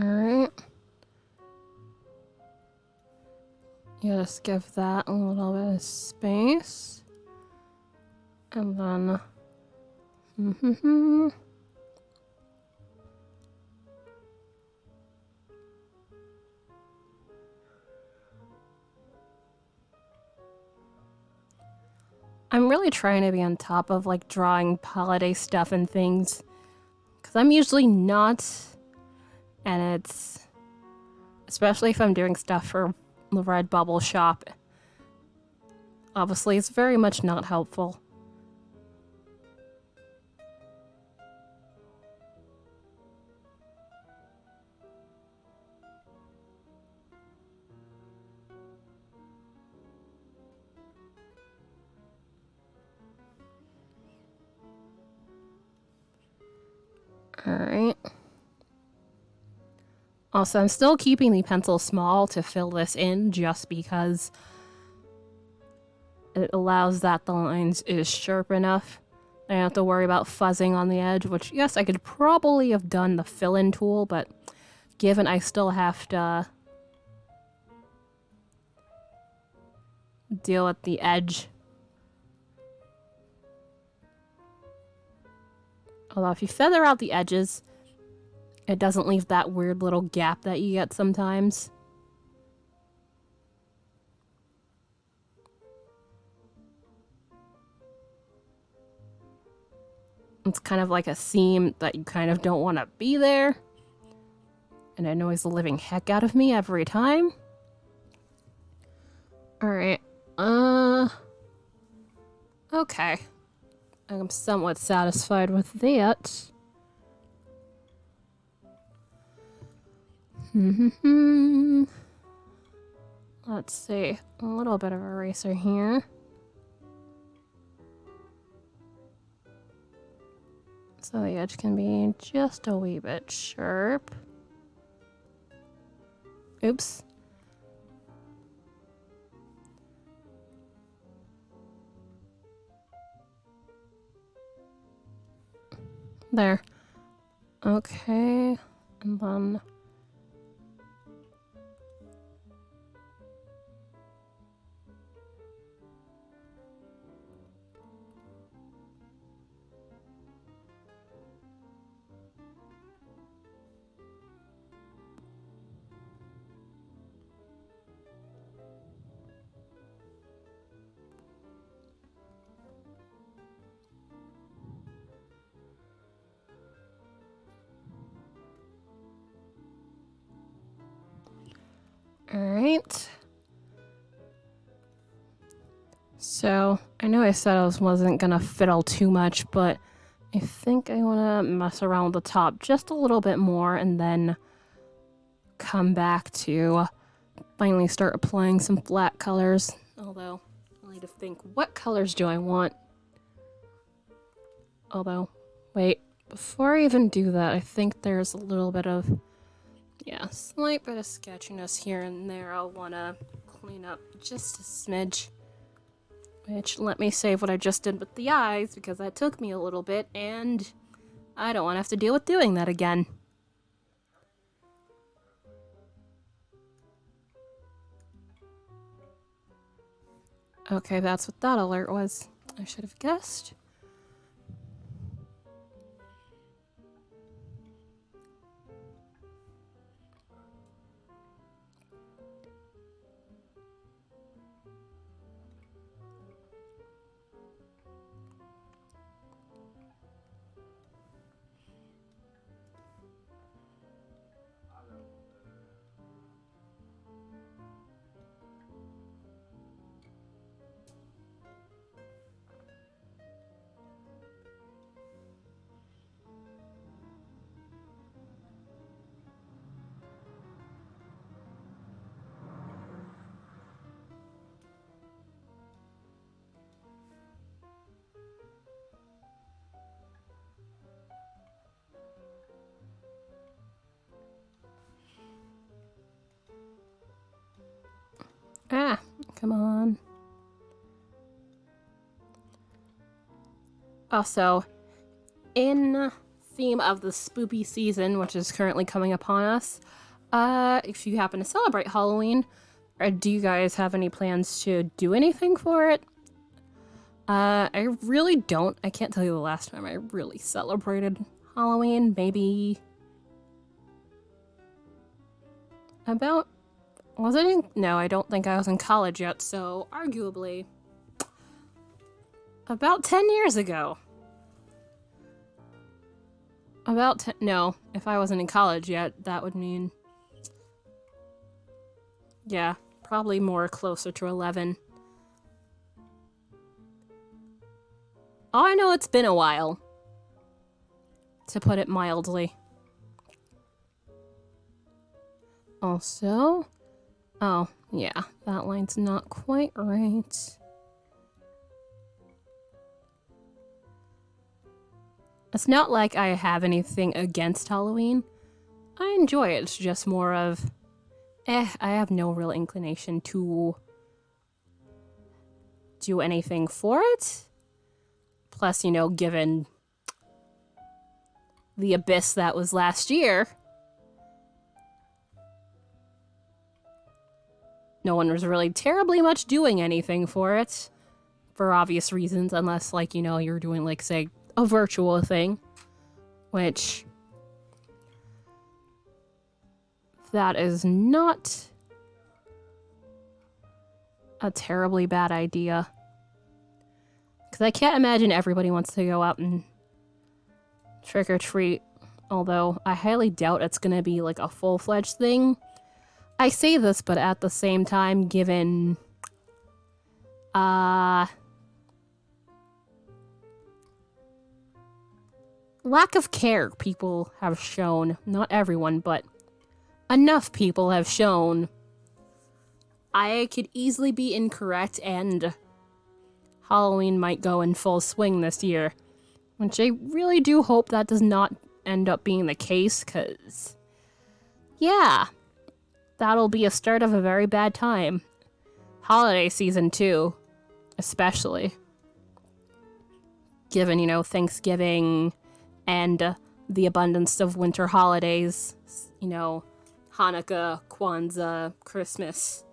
Alright. Yeah, just give that a little bit of space. And then... I'm really trying to be on top of, like, drawing holiday stuff and things. Because I'm usually not. And it's... Especially if I'm doing stuff for the Redbubble shop. Obviously, it's very much not helpful. Alright. Also, I'm still keeping the pencil small to fill this in just because it allows that the lines is sharp enough. I don't have to worry about fuzzing on the edge, which, yes, I could probably have done the fill-in tool, but given I still have to deal with the edge. Although if you feather out the edges, it doesn't leave that weird little gap that you get sometimes. It's kind of like a seam that you kind of don't want to be there. And it annoys the living heck out of me every time. Alright. Okay. I'm somewhat satisfied with that. Let's see. A little bit of eraser here. So the edge can be just a wee bit sharp. Oops. There. Okay. And then... Alright. So, I know I said I wasn't gonna fiddle too much, but I think I wanna mess around with the top just a little bit more and then come back to finally start applying some flat colors. Although, I need to think, what colors do I want? Although, wait, before I even do that, I think there's a little bit of, yeah, slight bit of sketchiness here and there I'll want to clean up just a smidge. Which, let me save what I just did with the eyes, because that took me a little bit, and I don't want to have to deal with doing that again. Okay, that's what that alert was. I should have guessed. Ah, come on. Also, in theme of the spoopy season, which is currently coming upon us, if you happen to celebrate Halloween, do you guys have any plans to do anything for it? I really don't. I can't tell you the last time I really celebrated Halloween. Maybe about... Was it in... No, I don't think I was in college yet, so arguably about 10 years ago. About 10... No, if I wasn't in college yet, that would mean... Yeah, probably more closer to 11. Oh, I know it's been a while, to put it mildly. Also... Oh, yeah, that line's not quite right. It's not like I have anything against Halloween. I enjoy it. It's just more of, I have no real inclination to do anything for it. Plus, you know, given the abyss that was last year, no one was really terribly much doing anything for it, for obvious reasons, unless, like, you know, you're doing, like, say, a virtual thing, which that is not a terribly bad idea. Because I can't imagine everybody wants to go out and trick-or-treat, although I highly doubt it's going to be, like, a full-fledged thing. I say this, but at the same time, given, lack of care people have shown, not everyone, but enough people have shown I could easily be incorrect and Halloween might go in full swing this year. Which I really do hope that does not end up being the case, because, yeah, that'll be a start of a very bad time. Holiday season, too, especially. Given, Thanksgiving and the abundance of winter holidays, Hanukkah, Kwanzaa, Christmas,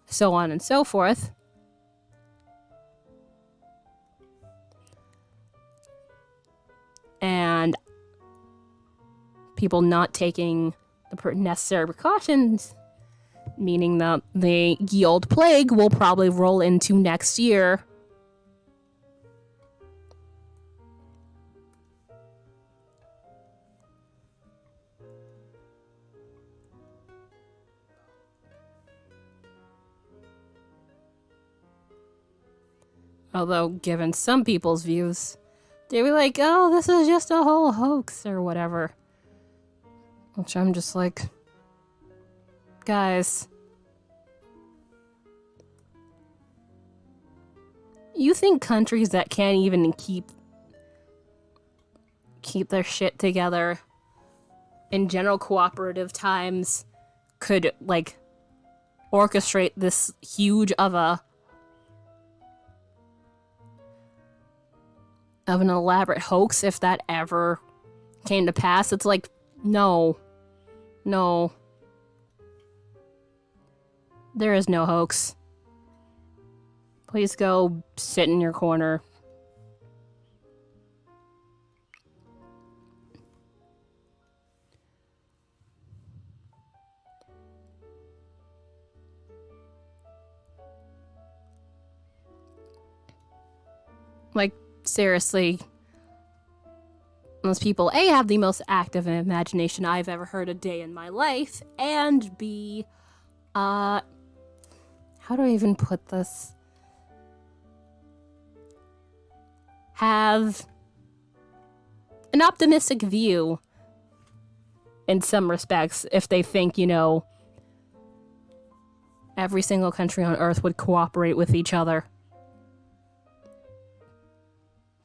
so on and so forth. And people not taking the necessary precautions, meaning that the ye old plague will probably roll into next year. Although, given some people's views, they'd be like, oh, this is just a whole hoax or whatever. Which I'm just like, guys, you think countries that can't even keep their shit together in general cooperative times could, orchestrate this huge of an elaborate hoax if that ever came to pass? It's like, no. There is no hoax. Please go sit in your corner. Seriously, most people, A, have the most active imagination I've ever heard a day in my life, and B, how do I even put this? Have an optimistic view in some respects if they think, every single country on Earth would cooperate with each other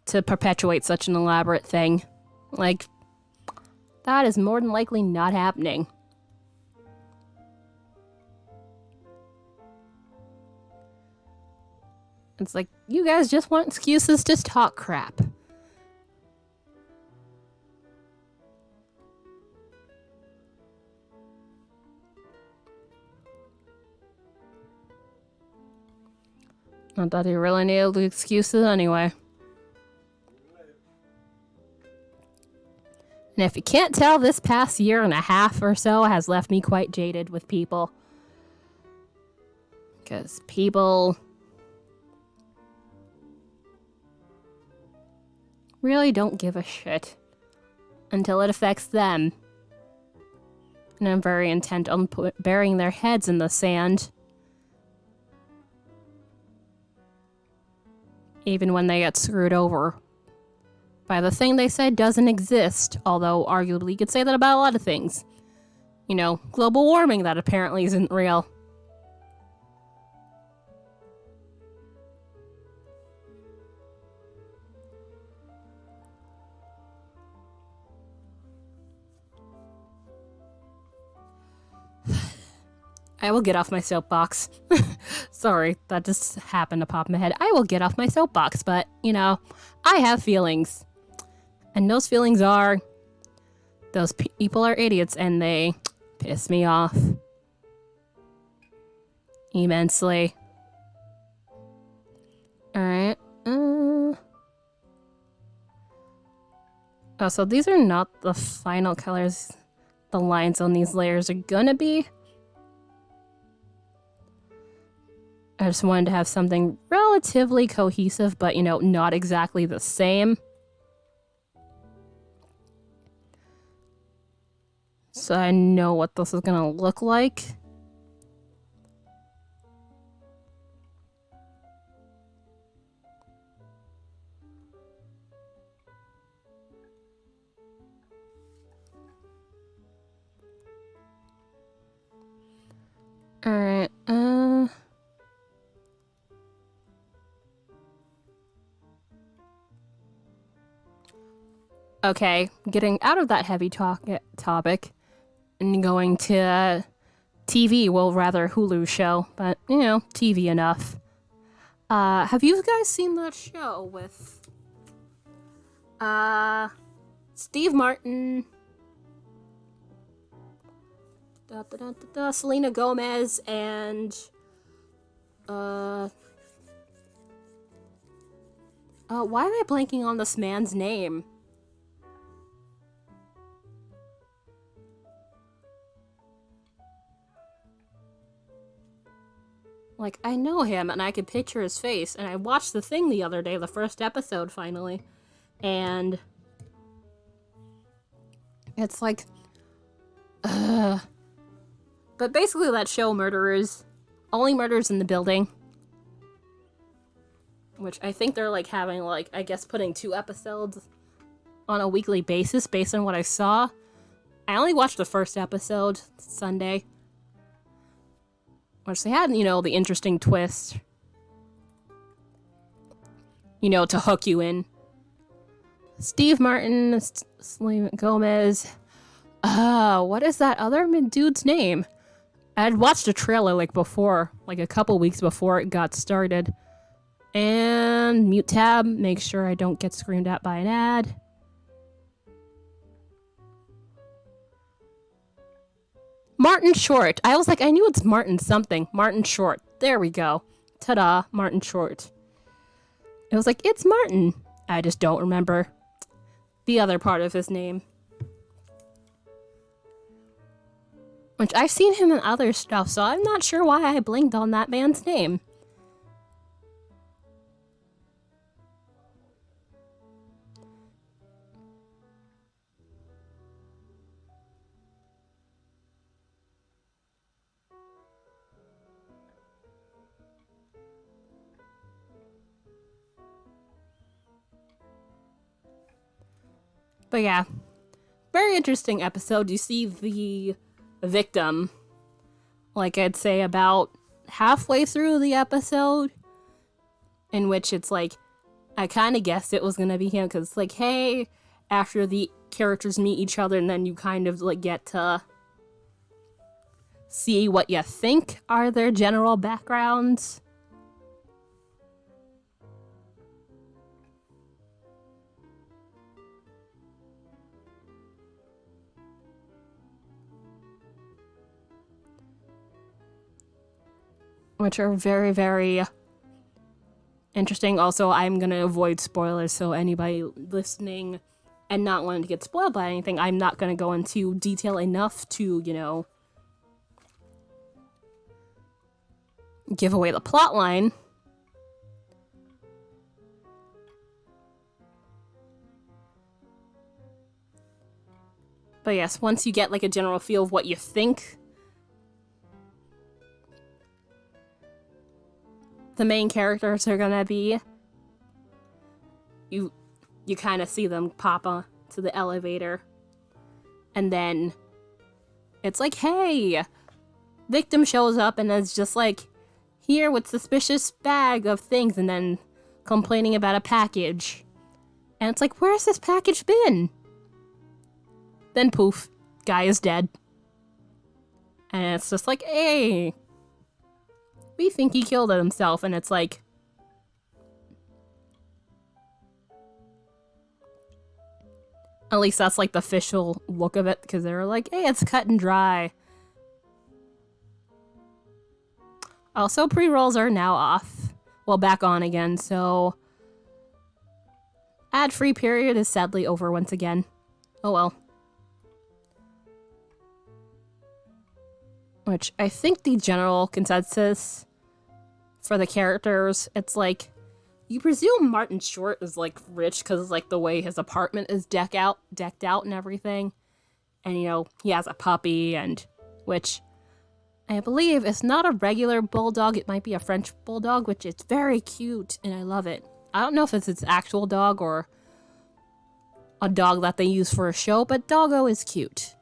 to perpetuate such an elaborate thing. That is more than likely not happening. It's like, you guys just want excuses to talk crap. Not that you really need the excuses anyway. And if you can't tell, this past year and a half or so has left me quite jaded with people. Because people really don't give a shit until it affects them. And I'm very intent on burying their heads in the sand. Even when they get screwed over by the thing they said doesn't exist, although arguably you could say that about a lot of things. Global warming that apparently isn't real. I will get off my soapbox. Sorry, that just happened to pop in my head. I will get off my soapbox, but, I have feelings. And those feelings are, those people are idiots and they piss me off immensely. Alright. Oh, so these are not the final colors the lines on these layers are gonna be. I just wanted to have something relatively cohesive, but, not exactly the same. So I know what this is gonna look like. Alright, Okay, getting out of that heavy topic and going to TV, well, rather Hulu show, but, you know, TV enough. Have you guys seen that show with, Steve Martin, Selena Gomez, and, why am I blanking on this man's name? Like, I know him, and I could picture his face, and I watched The Thing the other day, the first episode, finally, and it's like, but basically that show only murders in the building, which I think they're, like, having, like, I guess putting 2 episodes on a weekly basis based on what I saw. I only watched the first episode Sunday, which they had, you know, the interesting twist, you know, to hook you in. Steve Martin, Selena Gomez, what is that other dude's name? I had watched a trailer, like, before, like, a couple weeks before it got started. And mute tab, make sure I don't get screamed at by an ad. Martin Short. I was like, I knew it's Martin something. Martin Short. There we go. Ta-da, Martin Short. It was like, it's Martin. I just don't remember the other part of his name. Which I've seen him in other stuff, so I'm not sure why I blinked on that man's name. But yeah, very interesting episode. You see the victim, like I'd say about halfway through the episode, in which it's like, I kind of guessed it was going to be him, because it's like, hey, after the characters meet each other, and then you kind of like get to see what you think are their general backgrounds. Which are very, very interesting. Also, I'm going to avoid spoilers, so anybody listening and not wanting to get spoiled by anything, I'm not going to go into detail enough to, you know, give away the plot line. But yes, once you get like a general feel of what you think the main characters are gonna be, you kind of see them pop onto the elevator, and then it's like, hey, victim shows up and is just like, here with suspicious bag of things, and then complaining about a package, and it's like, where's this package been? Then poof, guy is dead, and it's just like, hey, we think he killed himself, and it's like, at least that's like the official look of it, because they were like, hey, it's cut and dry. Also, pre-rolls are now off. Well, back on again, so ad-free period is sadly over once again. Oh well. Which I think the general consensus for the characters, it's like, you presume Martin Short is like rich because like the way his apartment is decked out and everything. And you know, he has a puppy, and which I believe is not a regular bulldog, it might be a French bulldog, which is very cute and I love it. I don't know if it's its actual dog or a dog that they use for a show, but doggo is cute.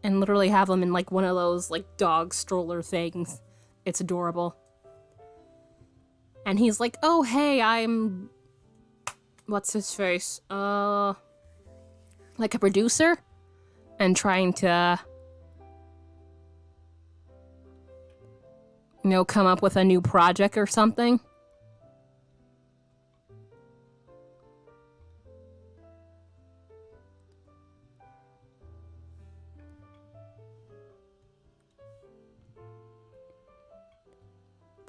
And literally have them in like one of those like dog stroller things. It's adorable. And he's like, oh hey, I'm what's his face? Like a producer and trying to, come up with a new project or something.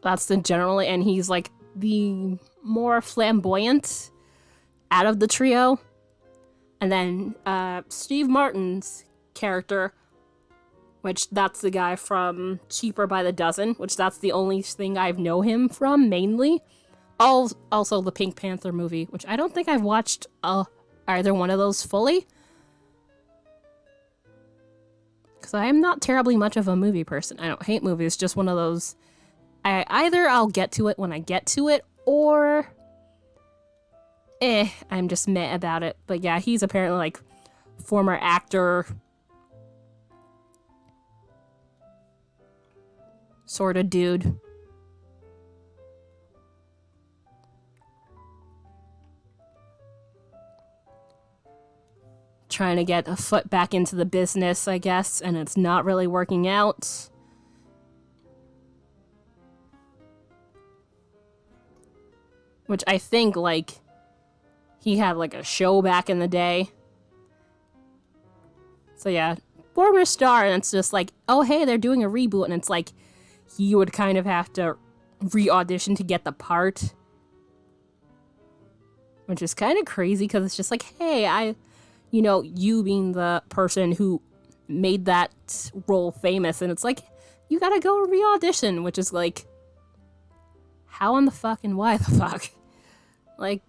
That's the generally, and he's like the more flamboyant out of the trio. And then Steve Martin's character, which that's the guy from Cheaper by the Dozen, which that's the only thing I know him from mainly. Also the Pink Panther movie, which I don't think I've watched either one of those fully. Because I am not terribly much of a movie person. I don't hate movies, just one of those. I'll get to it when I get to it, or I'm just meh about it. But yeah, he's apparently like former actor sort of dude. Trying to get a foot back into the business, I guess, and it's not really working out. Which I think, like, he had, like, a show back in the day. So, yeah. Former star, and it's just like, oh, hey, they're doing a reboot, and it's like, he would kind of have to re-audition to get the part. Which is kind of crazy, because it's just like, hey, you being the person who made that role famous, and it's like, you gotta go re-audition, which is like, how in the fuck and why the fuck? Like,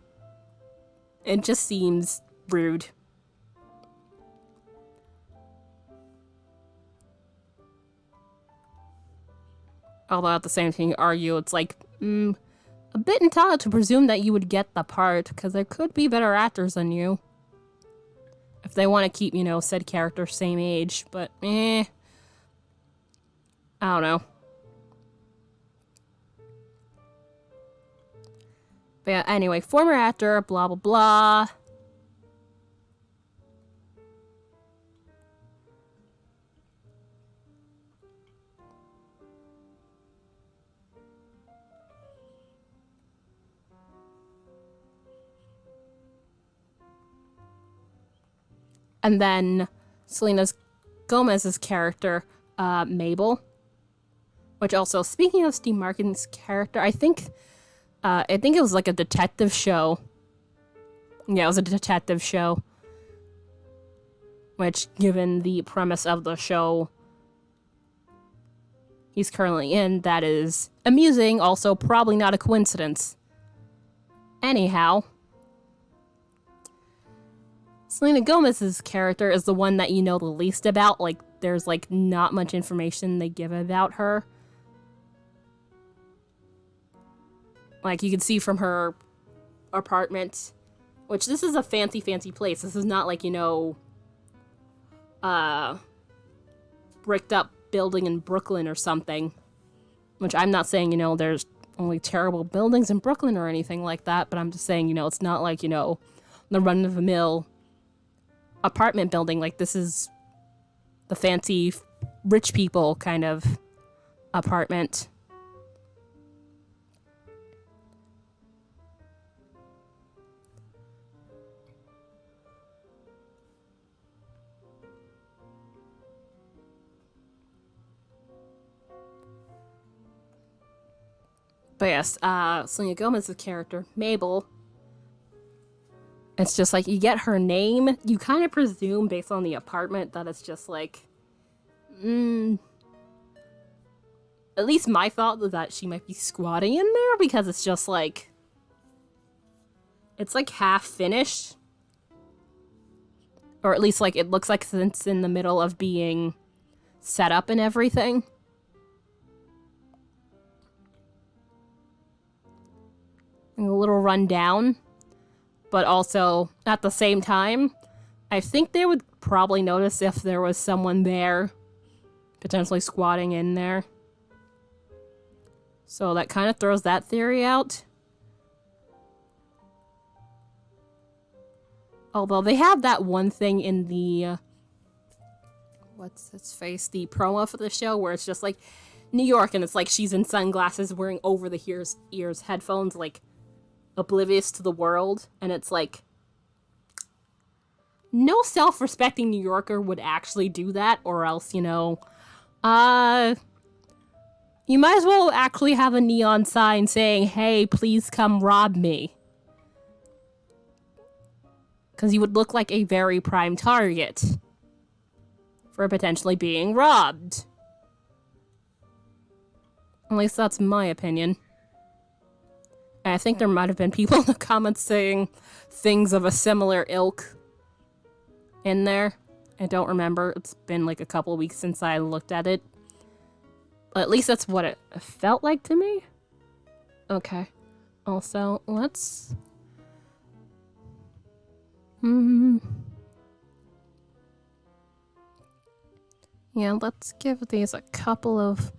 it just seems rude. Although at the same time, you argue, it's like, a bit entitled to presume that you would get the part, because there could be better actors than you. If they want to keep, said character same age, but I don't know. But yeah, anyway, former actor, blah, blah, blah. And then Selena Gomez's character, Mabel. Which also, speaking of Steve Martin's character, I think it was like a detective show. Yeah, it was a detective show. Which, given the premise of the show he's currently in, that is amusing, also probably not a coincidence. Anyhow, Selena Gomez's character is the one that you know the least about. Like, there's, like, not much information they give about her. Like, you can see from her apartment, which this is a fancy, fancy place. This is not like, bricked up building in Brooklyn or something. Which I'm not saying, there's only terrible buildings in Brooklyn or anything like that, but I'm just saying, it's not like, the run-of-the-mill apartment building. Like, this is the fancy rich people kind of apartment. But yes, Selena Gomez's character, Mabel, it's just like, you get her name, you kind of presume based on the apartment that it's just like, at least my thought was that she might be squatting in there, because it's just like, it's like half finished. Or at least like, it looks like it's in the middle of being set up and everything. A little run down, but also at the same time, I think they would probably notice if there was someone there potentially squatting in there. So that kind of throws that theory out. Although they have that one thing in the, what's its face, the promo for the show where it's just like New York and it's like she's in sunglasses wearing over the ears headphones, like oblivious to the world. And it's like, no self-respecting New Yorker would actually do that, or else, you know, you might as well actually have a neon sign saying, hey, please come rob me. Because you would look like a very prime target for potentially being robbed. At least that's my opinion. And I think there might have been people in the comments saying things of a similar ilk in there. I don't remember. It's been like a couple weeks since I looked at it. At least that's what it felt like to me. Okay. Also, let's... Yeah, let's give these a couple of...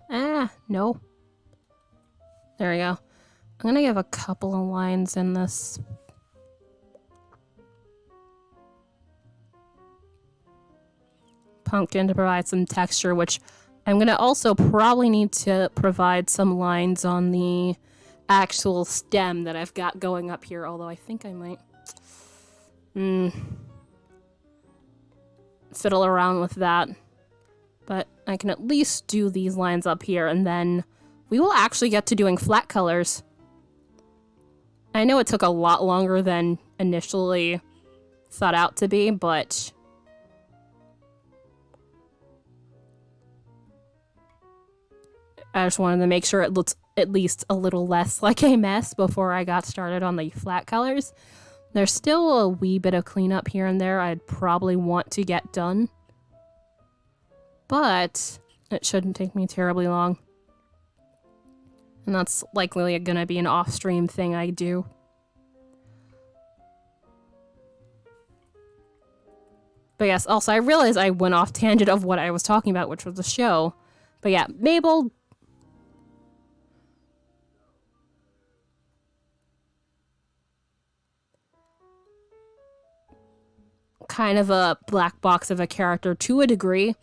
no. There we go. I'm gonna give a couple of lines in this. Pumpkin to provide some texture, which I'm gonna also probably need to provide some lines on the actual stem that I've got going up here, although I think I might fiddle around with that. But I can at least do these lines up here, and then we will actually get to doing flat colors. I know it took a lot longer than initially thought out to be, but I just wanted to make sure it looks at least a little less like a mess before I got started on the flat colors. There's still a wee bit of cleanup here and there I'd probably want to get done, but it shouldn't take me terribly long. And that's likely gonna be an off-stream thing I do. But yes, also I realized I went off tangent of what I was talking about, which was the show. But yeah, Mabel... kind of a black box of a character to a degree,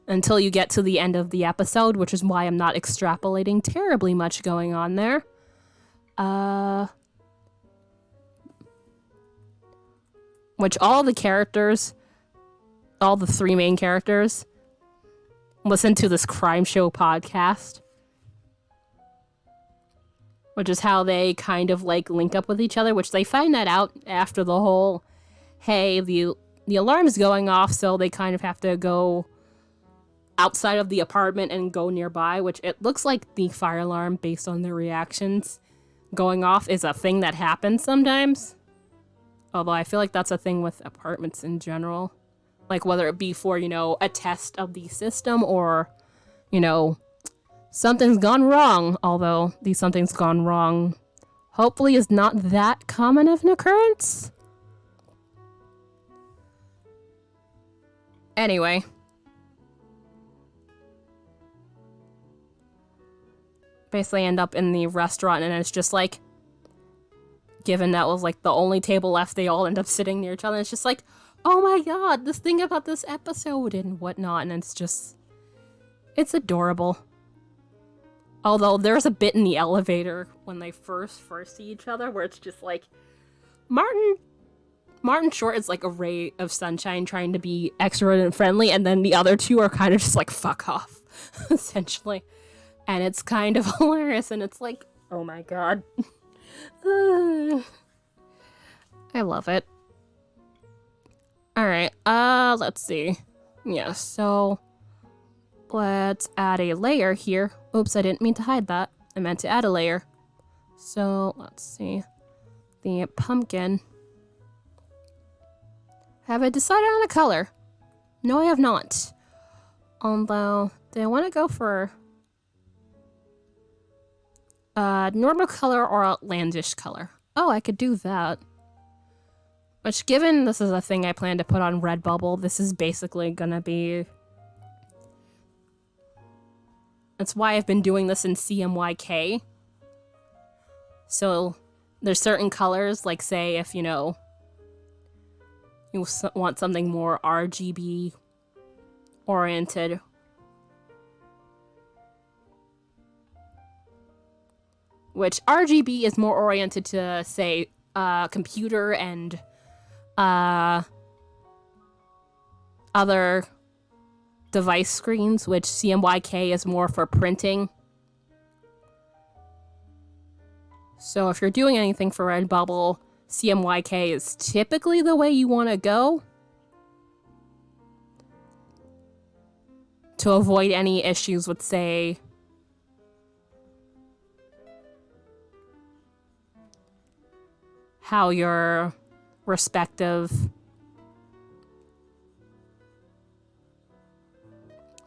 until you get to the end of the episode, which is why I'm not extrapolating terribly much going on there. Which all the characters, all the three main characters, listen to this crime show podcast. Which is how they kind of like link up with each other, which they find that out after the whole, hey, the alarm is going off, so they kind of have to go outside of the apartment and go nearby, which it looks like the fire alarm, based on their reactions, going off is a thing that happens sometimes. Although I feel like that's a thing with apartments in general. Like whether it be for, you know, a test of the system or, you know, something's gone wrong. Although the something's gone wrong hopefully is not that common of an occurrence. Anyway. Basically end up in the restaurant and it's just like, given that was like the only table left, they all end up sitting near each other. And it's just like, oh my god, this thing about this episode and whatnot. And it's just, it's adorable. Although there's a bit in the elevator when they first see each other where it's just like, Martin Short is like a ray of sunshine trying to be extroverted and friendly, and then the other two are kind of just like, fuck off, essentially. And it's kind of hilarious, and it's like, oh my god. I love it. Alright, let's see. Yeah, so let's add a layer here. Oops, I didn't mean to hide that. I meant to add a layer. So, let's see. The pumpkin. Have I decided on a color? No, I have not. Although, do I want to go for normal color or outlandish color? Oh, I could do that. Which, given this is a thing I plan to put on Redbubble, this is basically gonna be... That's why I've been doing this in CMYK. So, there's certain colors, like say if, you know, You want something more RGB oriented. Which RGB is more oriented to, say, computer and other device screens, which CMYK is more for printing. So if you're doing anything for Redbubble, CMYK is typically the way you want to go to avoid any issues with, say, how your respective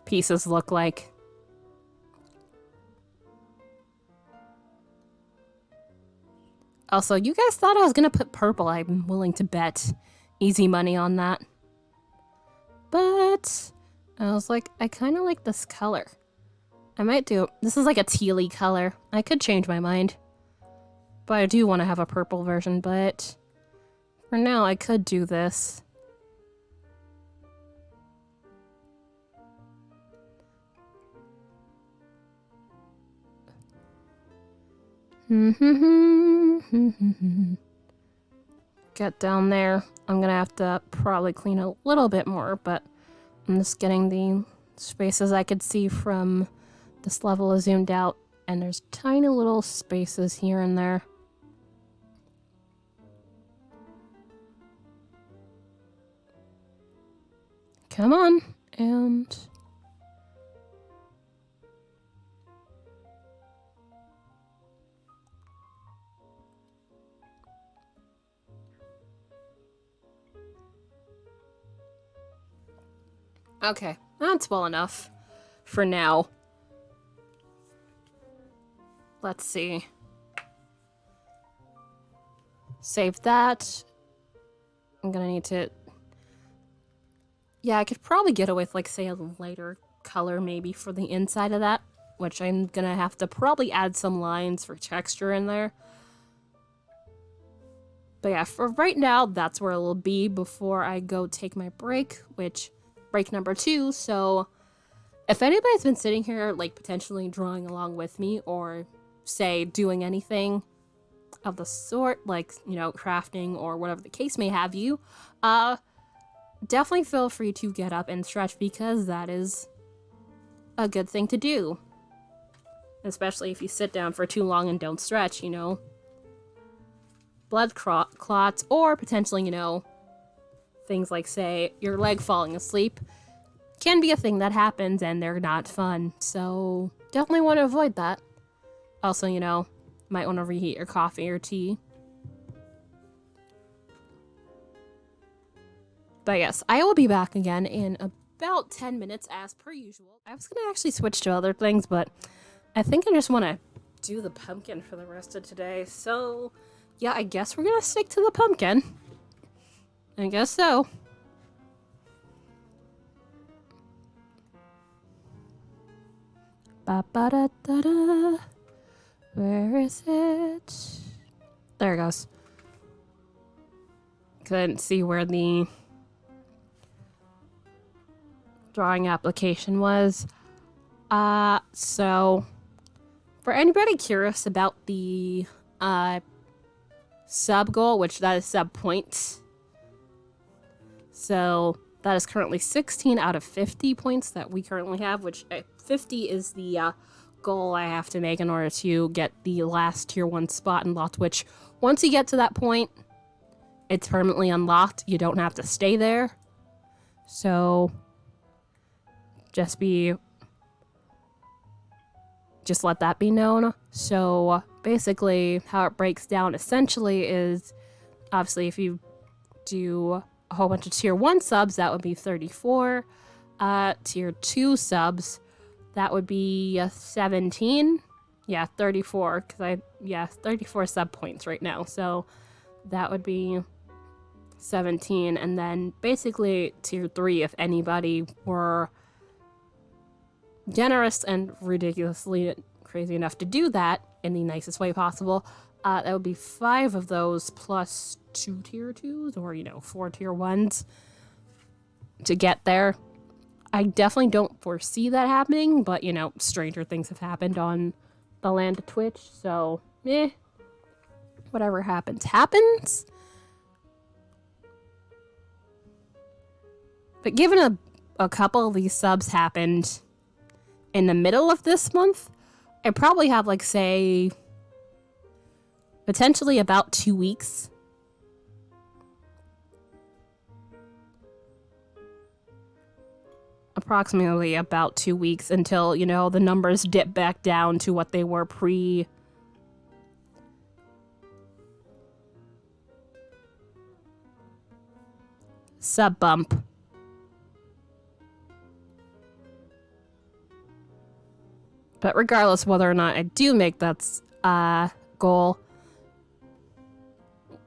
pieces look like. Also, you guys thought I was gonna put purple. I'm willing to bet easy money on that. But I was like, I kind of like this color. I might do... This is like a tealy color. I could change my mind. But I do want to have a purple version, but for now I could do this. Get down there. I'm gonna have to probably clean a little bit more, but I'm just getting the spaces I could see from this level is zoomed out, and there's tiny little spaces here and there. Come on, and... Okay, that's well enough for now. Let's see. Save that. I'm gonna need to... Yeah, I could probably get away with, like, say, a lighter color maybe for the inside of that, which I'm gonna have to probably add some lines for texture in there. But yeah, for right now, that's where it'll be before I go take my break, which... break number 2, so if anybody's been sitting here, like, potentially drawing along with me, or, say, doing anything of the sort, like, you know, crafting or whatever the case may have you, definitely feel free to get up and stretch, because that is a good thing to do. Especially if you sit down for too long and don't stretch, you know. Blood clots, or potentially, you know, things like, say, your leg falling asleep can be a thing that happens, and they're not fun. So definitely want to avoid that. Also, you know, might want to reheat your coffee or tea. But yes, I will be back again in about 10 minutes as per usual. I was going to actually switch to other things, but I think I just want to do the pumpkin for the rest of today. So yeah, I guess we're going to stick to the pumpkin. I guess so. Ba-ba-da-da-da. Where is it? There it goes. Couldn't see where the drawing application was. So for anybody curious about the sub goal, which that is sub points. So that is currently 16 out of 50 points that we currently have, which 50 is the goal I have to make in order to get the last tier 1 spot unlocked, which once you get to that point, it's permanently unlocked. You don't have to stay there. So just let that be known. So basically how it breaks down essentially is, obviously if you do a whole bunch of tier 1 subs, that would be 34. Tier 2 subs, that would be 17. Yeah, 34, because 34 sub points right now. So that would be 17. And then basically tier 3, if anybody were generous and ridiculously crazy enough to do that in the nicest way possible, That would be 5 of those plus 2 tier 2s or, 4 tier 1s to get there. I definitely don't foresee that happening, but, stranger things have happened on the land of Twitch, so, whatever happens, happens. But given a couple of these subs happened in the middle of this month, I probably have, say, potentially about 2 weeks. Approximately about 2 weeks until, the numbers dip back down to what they were pre sub bump. But regardless whether or not I do make that goal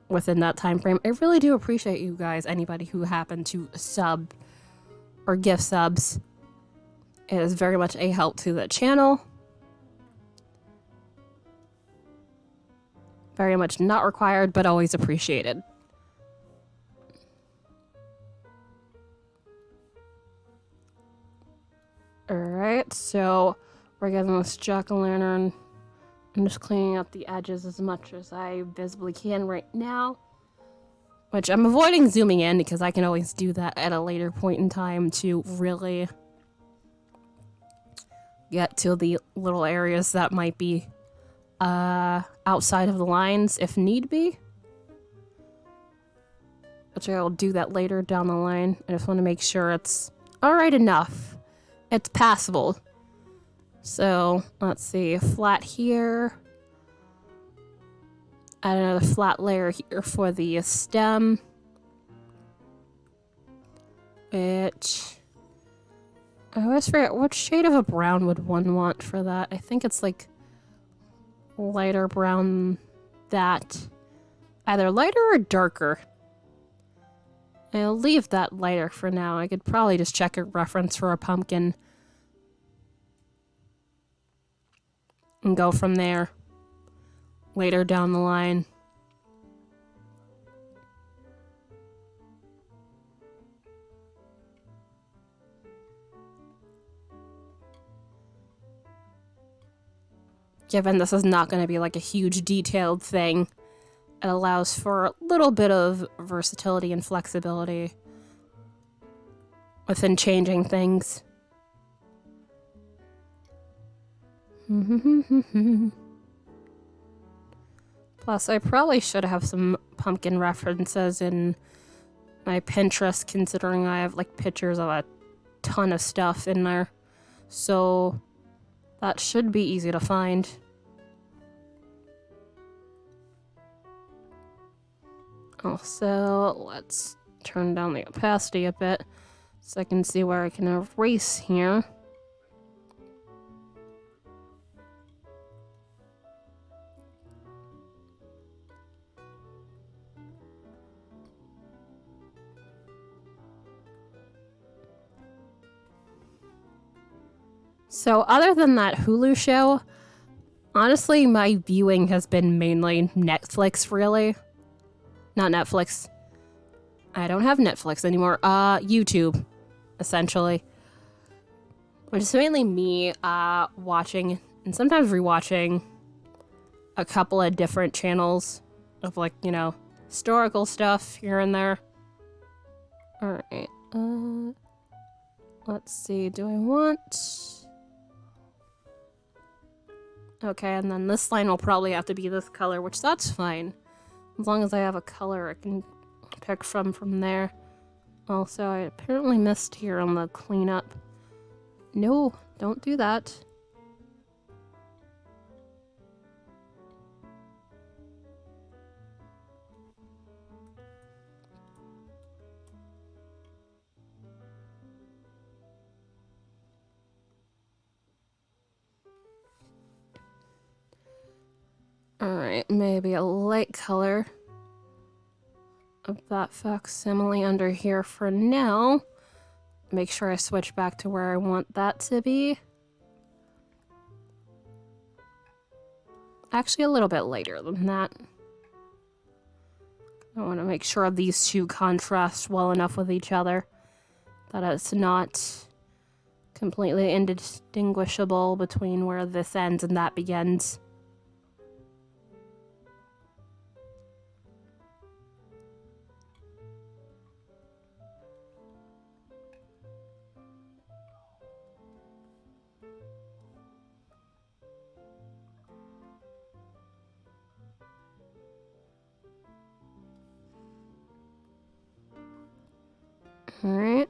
within that time frame, I really do appreciate you guys, anybody who happened to sub or gift subs. It is very much a help to the channel. Very much not required, but always appreciated. Alright, so we're getting this jack-o'-lantern. I'm just cleaning up the edges as much as I visibly can right now. Which I'm avoiding zooming in because I can always do that at a later point in time to really get to the little areas that might be outside of the lines if need be. Which I'll do that later down the line. I just want to make sure it's alright enough. It's passable. So, let's see, flat here. Add another flat layer here for the stem. Which, I always forget, what shade of a brown would one want for that? I think it's like lighter brown that. Either lighter or darker. I'll leave that lighter for now. I could probably just check a reference for a pumpkin. And go from there. Later down the line. Given this is not going to be like a huge detailed thing, it allows for a little bit of versatility and flexibility within changing things. Plus, I probably should have some pumpkin references in my Pinterest, considering I have like pictures of a ton of stuff in there. So that should be easy to find. Also, let's turn down the opacity a bit so I can see where I can erase here. So other than that Hulu show, honestly, my viewing has been mainly Netflix, really. Not Netflix. I don't have Netflix anymore. YouTube, essentially. Which is mainly me watching and sometimes rewatching a couple of different channels of, like, historical stuff here and there. Alright, let's see, do I want... Okay, and then this line will probably have to be this color, which that's fine. As long as I have a color I can pick from there. Also, I apparently missed here on the cleanup. No, don't do that. Alright, maybe a light color of that facsimile under here for now. Make sure I switch back to where I want that to be. Actually, a little bit lighter than that. I want to make sure these two contrast well enough with each other that it's not completely indistinguishable between where this ends and that begins. Alright.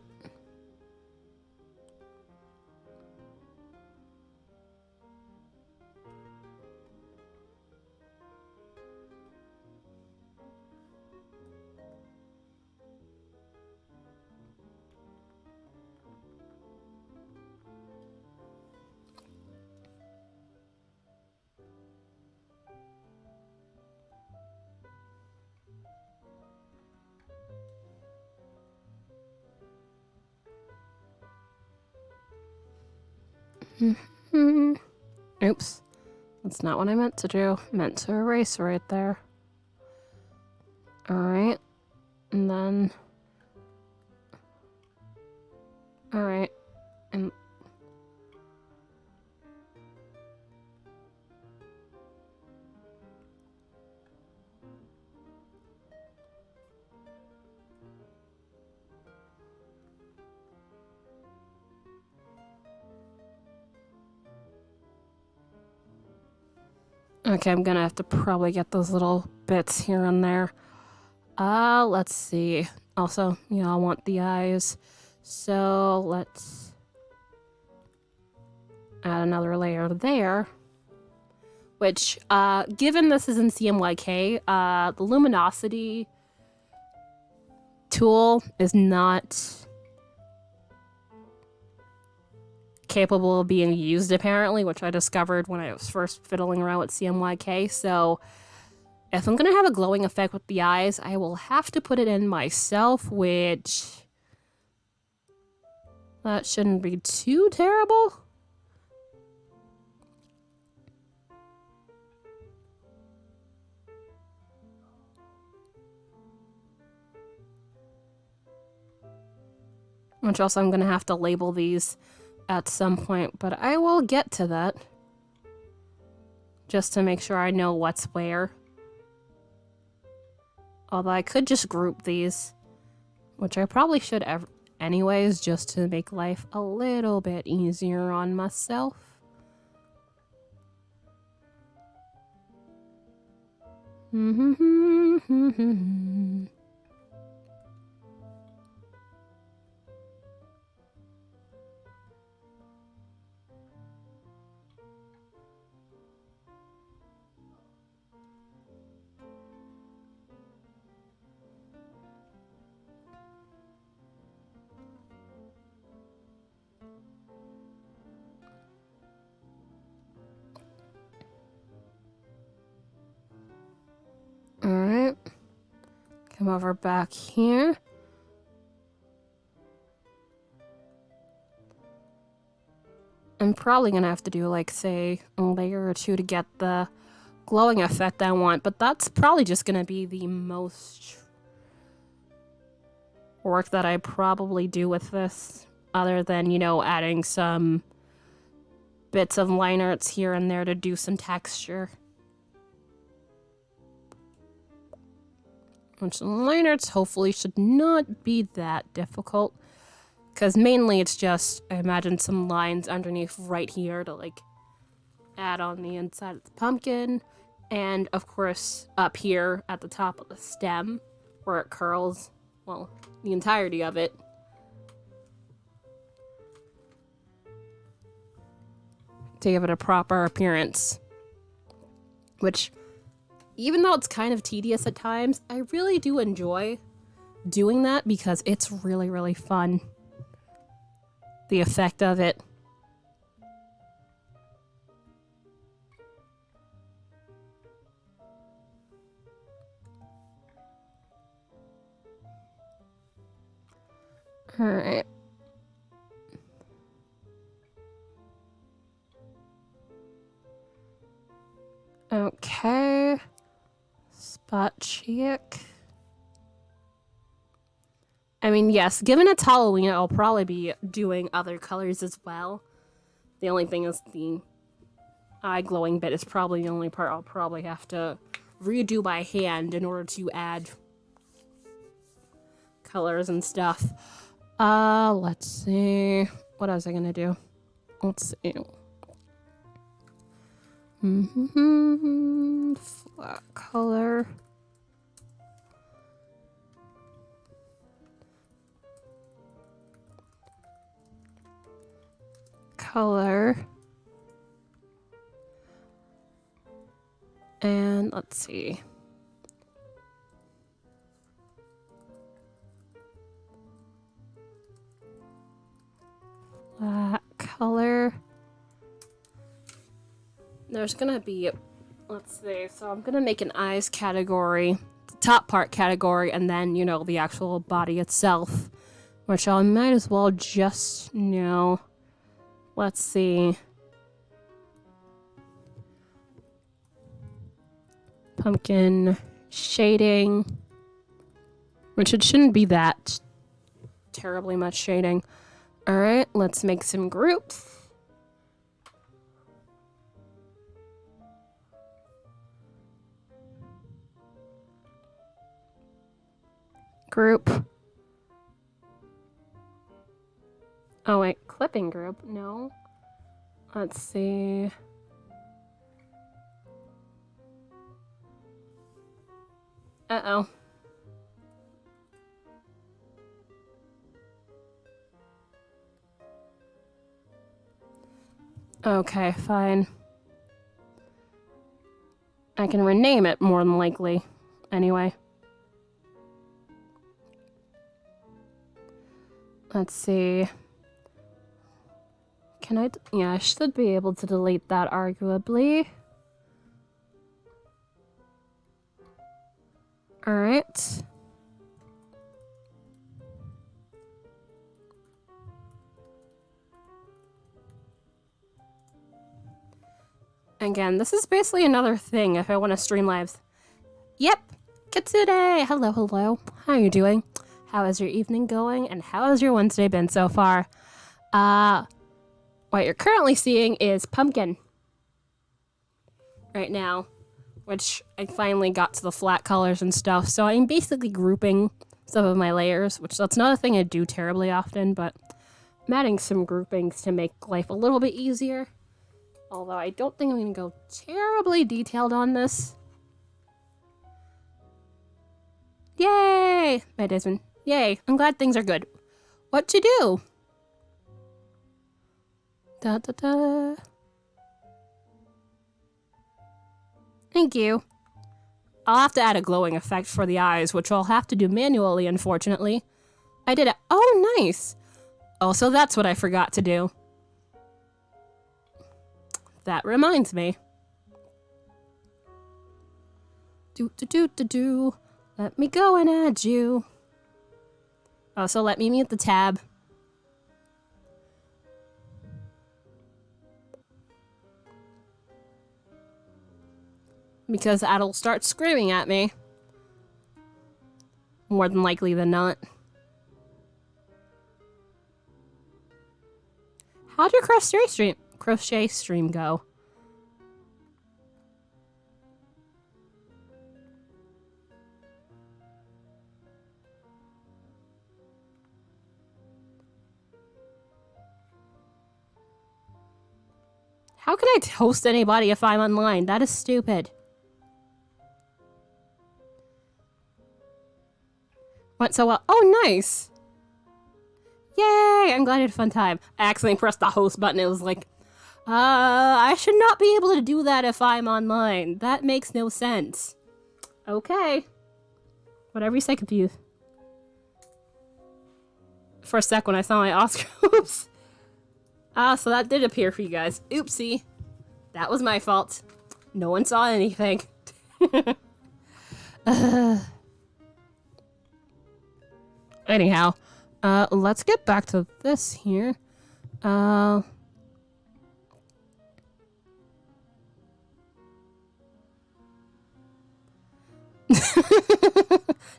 Oops. That's not what I meant to do. Meant to erase right there. Alright. And then... Alright. And... Okay, I'm gonna have to probably get those little bits here and there. Let's see. Also, I want the eyes. So, let's add another layer there. Which, given this is in CMYK, the luminosity tool is not capable of being used, apparently, which I discovered when I was first fiddling around with CMYK. So if I'm gonna have a glowing effect with the eyes, I will have to put it in myself, which that shouldn't be too terrible. Which also I'm gonna have to label these at some point, but I will get to that. Just to make sure I know what's where. Although I could just group these, which I probably should anyways, just to make life a little bit easier on myself. Alright. Come over back here. I'm probably gonna have to do, like, say, a layer or two to get the glowing effect I want, but that's probably just gonna be the most work that I probably do with this, other than, adding some bits of line arts here and there to do some texture. Which line arts hopefully should not be that difficult. Because mainly it's just, I imagine, some lines underneath right here to, like, add on the inside of the pumpkin. And, of course, up here at the top of the stem, where it curls, well, the entirety of it. To give it a proper appearance. Which, even though it's kind of tedious at times, I really do enjoy doing that because it's really, really fun. The effect of it. Alright. opaque. I mean, yes, given it's Halloween, I'll probably be doing other colors as well. The only thing is the eye glowing bit is probably the only part I'll probably have to redo by hand in order to add colors and stuff. Let's see. What was I gonna do? Let's see. Flat color. Color. And let's see. Flat color. There's gonna be, let's see, so I'm gonna make an eyes category, the top part category, and then, you know, the actual body itself, which I might as well just, you know, let's see. Pumpkin shading, which it shouldn't be that terribly much shading. All right, let's make some groups. Group. Oh wait, clipping group, no. Let's see. Uh-oh. Okay, fine. I can rename it more than likely. Anyway. Let's see. Can I? Yeah, I should be able to delete that arguably. All right. Again, this is basically another thing if I want to stream lives. Yep, Kitsune! Hello, hello. How are you doing? How is your evening going? And how has your Wednesday been so far? What you're currently seeing is Pumpkin. Right now. Which I finally got to the flat colors and stuff. So I'm basically grouping some of my layers, which that's not a thing I do terribly often, but I'm adding some groupings to make life a little bit easier. Although I don't think I'm going to go terribly detailed on this. Yay! My Desmond. Yay, I'm glad things are good. What to do? Da da da. Thank you. I'll have to add a glowing effect for the eyes, which I'll have to do manually, unfortunately. I did it. Oh, nice. Also, that's what I forgot to do. That reminds me. Do. Let me go and add you. Also, let me mute the tab. Because Ad'll start screaming at me. More than likely than not. How'd your crochet stream go? How can I host anybody if I'm online? That is stupid. Went so well. Oh, nice. Yay! I'm glad I had a fun time. I accidentally pressed the host button. It was like, I should not be able to do that if I'm online. That makes no sense. Okay. Whatever you say, confused. For a sec when I saw my Oscar. Oops. So that did appear for you guys. Oopsie. That was my fault. No one saw anything. Anyhow, let's get back to this here.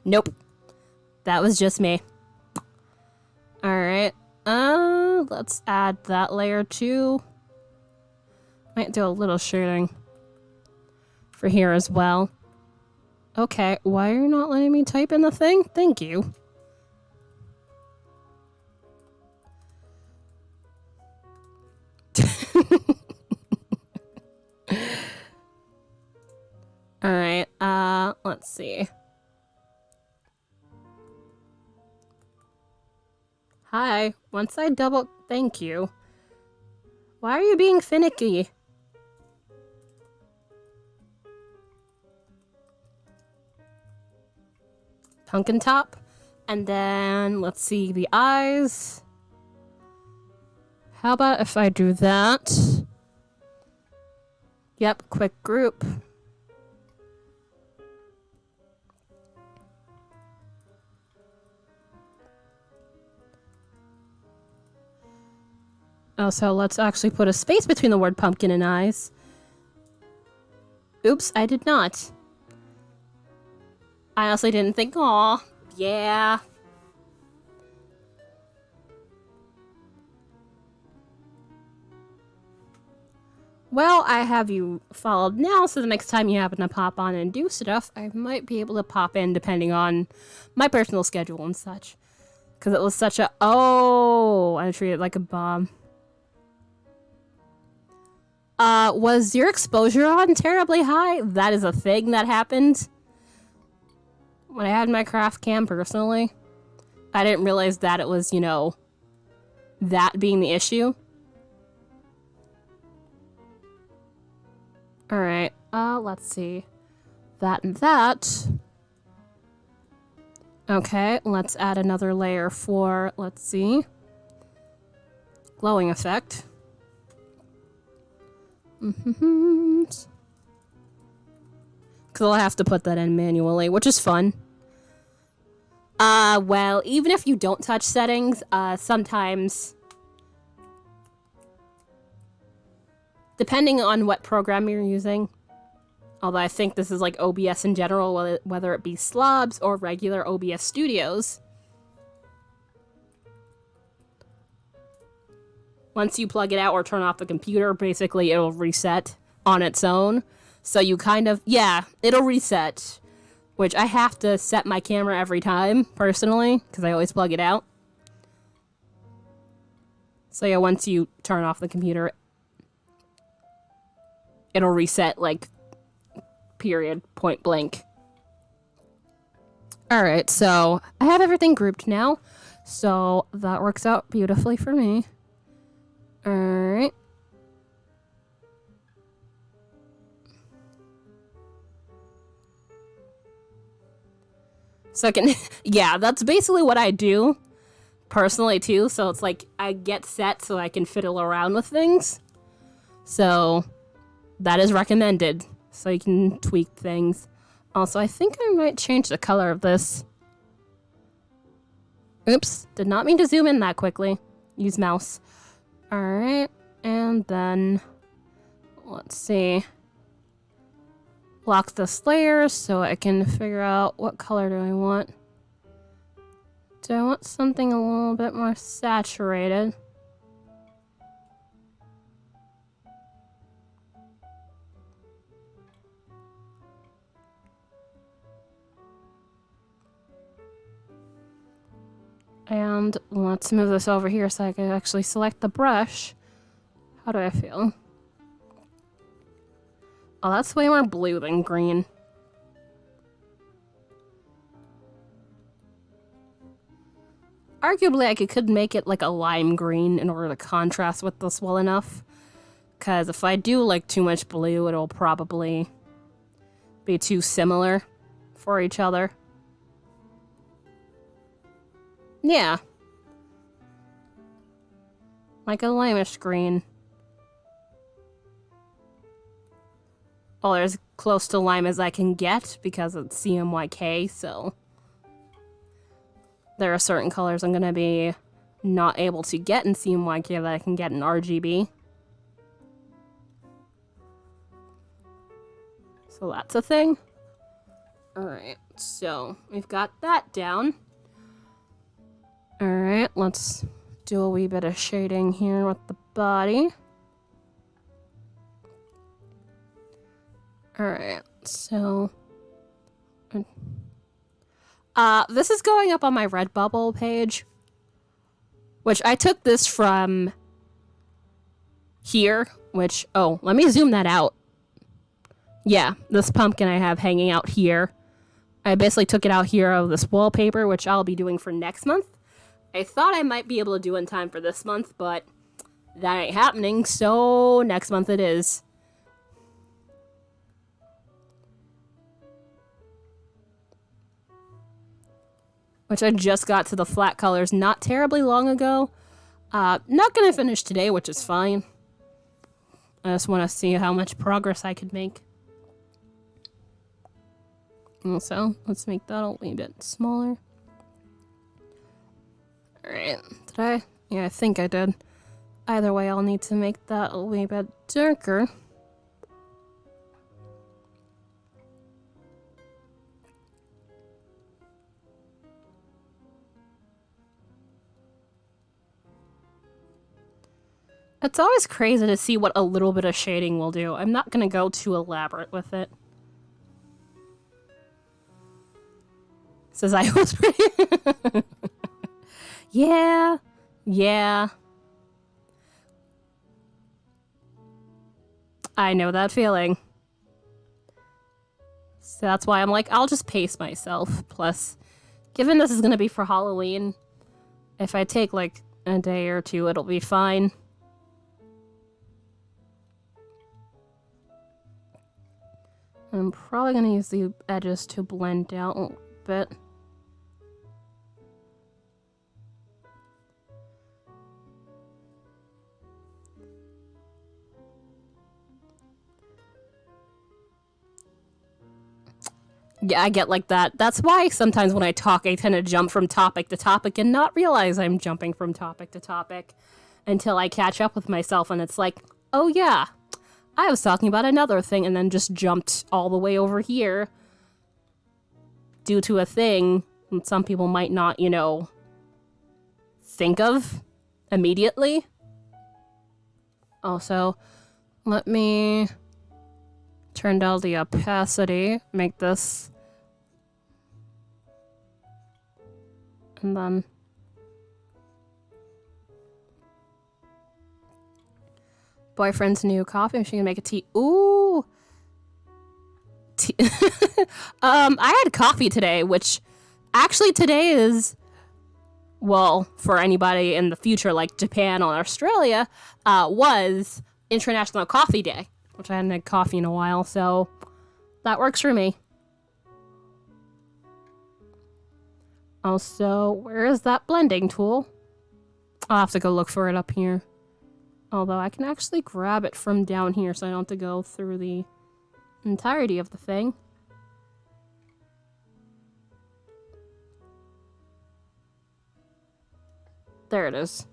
Nope. That was just me. Alright. Let's add that layer too. Might do a little shading for here as well. Okay, why are you not letting me type in the thing? Thank you. Alright, let's see. Hi, once I double... Thank you. Why are you being finicky? Pumpkin top. And then, let's see, the eyes. How about if I do that? Yep, quick group. Oh, so let's actually put a space between the word pumpkin and eyes. Oops, I did not. I honestly didn't think, aw, yeah. Well, I have you followed now, so the next time you happen to pop on and do stuff, I might be able to pop in depending on my personal schedule and such. Because it was such a, oh, I treated it like a bomb. Was your exposure on terribly high? That is a thing that happened. When I had my craft cam personally, I didn't realize that it was, you know, that being the issue. Alright, let's see. That and that. Okay, let's add another layer for, let's see, glowing effect. Because I'll have to put that in manually, which is fun. Well, even if you don't touch settings, sometimes, depending on what program you're using, although I think this is like OBS in general, whether it be slobs or regular OBS studios, once you plug it out or turn off the computer, basically it'll reset on its own. So you kind of, yeah, it'll reset. Which I have to set my camera every time, personally, because I always plug it out. So yeah, once you turn off the computer, it'll reset, like, period, point blank. Alright, so I have everything grouped now. So that works out beautifully for me. Alright. So I can, yeah, that's basically what I do personally too. So it's like I get set so I can fiddle around with things. So that is recommended. So you can tweak things. Also, I think I might change the color of this. Oops, did not mean to zoom in that quickly. Use mouse. Alright, and then let's see. Lock this layer so I can figure out what color do I want. Do I want something a little bit more saturated? And let's move this over here so I can actually select the brush. How do I feel? Oh, that's way more blue than green. Arguably, I could make it like a lime green in order to contrast with this well enough. Because if I do like too much blue, it'll probably be too similar for each other. Yeah. Like a limeish green. Well, they're as close to lime as I can get because it's CMYK, so there are certain colors I'm going to be not able to get in CMYK that I can get in RGB. So that's a thing. Alright, so we've got that down. Alright, let's do a wee bit of shading here with the body. Alright, so... this is going up on my Redbubble page, which I took this from here, which... Oh, let me zoom that out. Yeah, this pumpkin I have hanging out here. I basically took it out here of this wallpaper, which I'll be doing for next month. I thought I might be able to do in time for this month, but that ain't happening, so next month it is. Which I just got to the flat colors not terribly long ago. Not gonna finish today, which is fine. I just want to see how much progress I could make. So, let's make that a wee bit smaller. Alright, did I? Yeah, I think I did. Either way, I'll need to make that a wee bit darker. It's always crazy to see what a little bit of shading will do. I'm not gonna go too elaborate with it. Says I was pretty... Yeah. I know that feeling. So that's why I'm like, I'll just pace myself. Plus, given this is gonna be for Halloween, if I take like a day or two, it'll be fine. I'm probably gonna use the edges to blend out a little bit. Yeah, I get like that. That's why sometimes when I talk, I tend to jump from topic to topic and not realize I'm jumping from topic to topic until I catch up with myself and it's like, oh yeah, I was talking about another thing and then just jumped all the way over here due to a thing that some people might not, you know, think of immediately. Also, let me turn down the opacity, make this, and then boyfriend's new coffee machine, make a tea. Ooh, tea. I had coffee today, which actually today is, well, for anybody in the future like Japan or Australia, was International Coffee Day, which I hadn't had coffee in a while, so that works for me. Also, where is that blending tool? I'll have to go look for it up here. Although I can actually grab it from down here so I don't have to go through the entirety of the thing. There it is.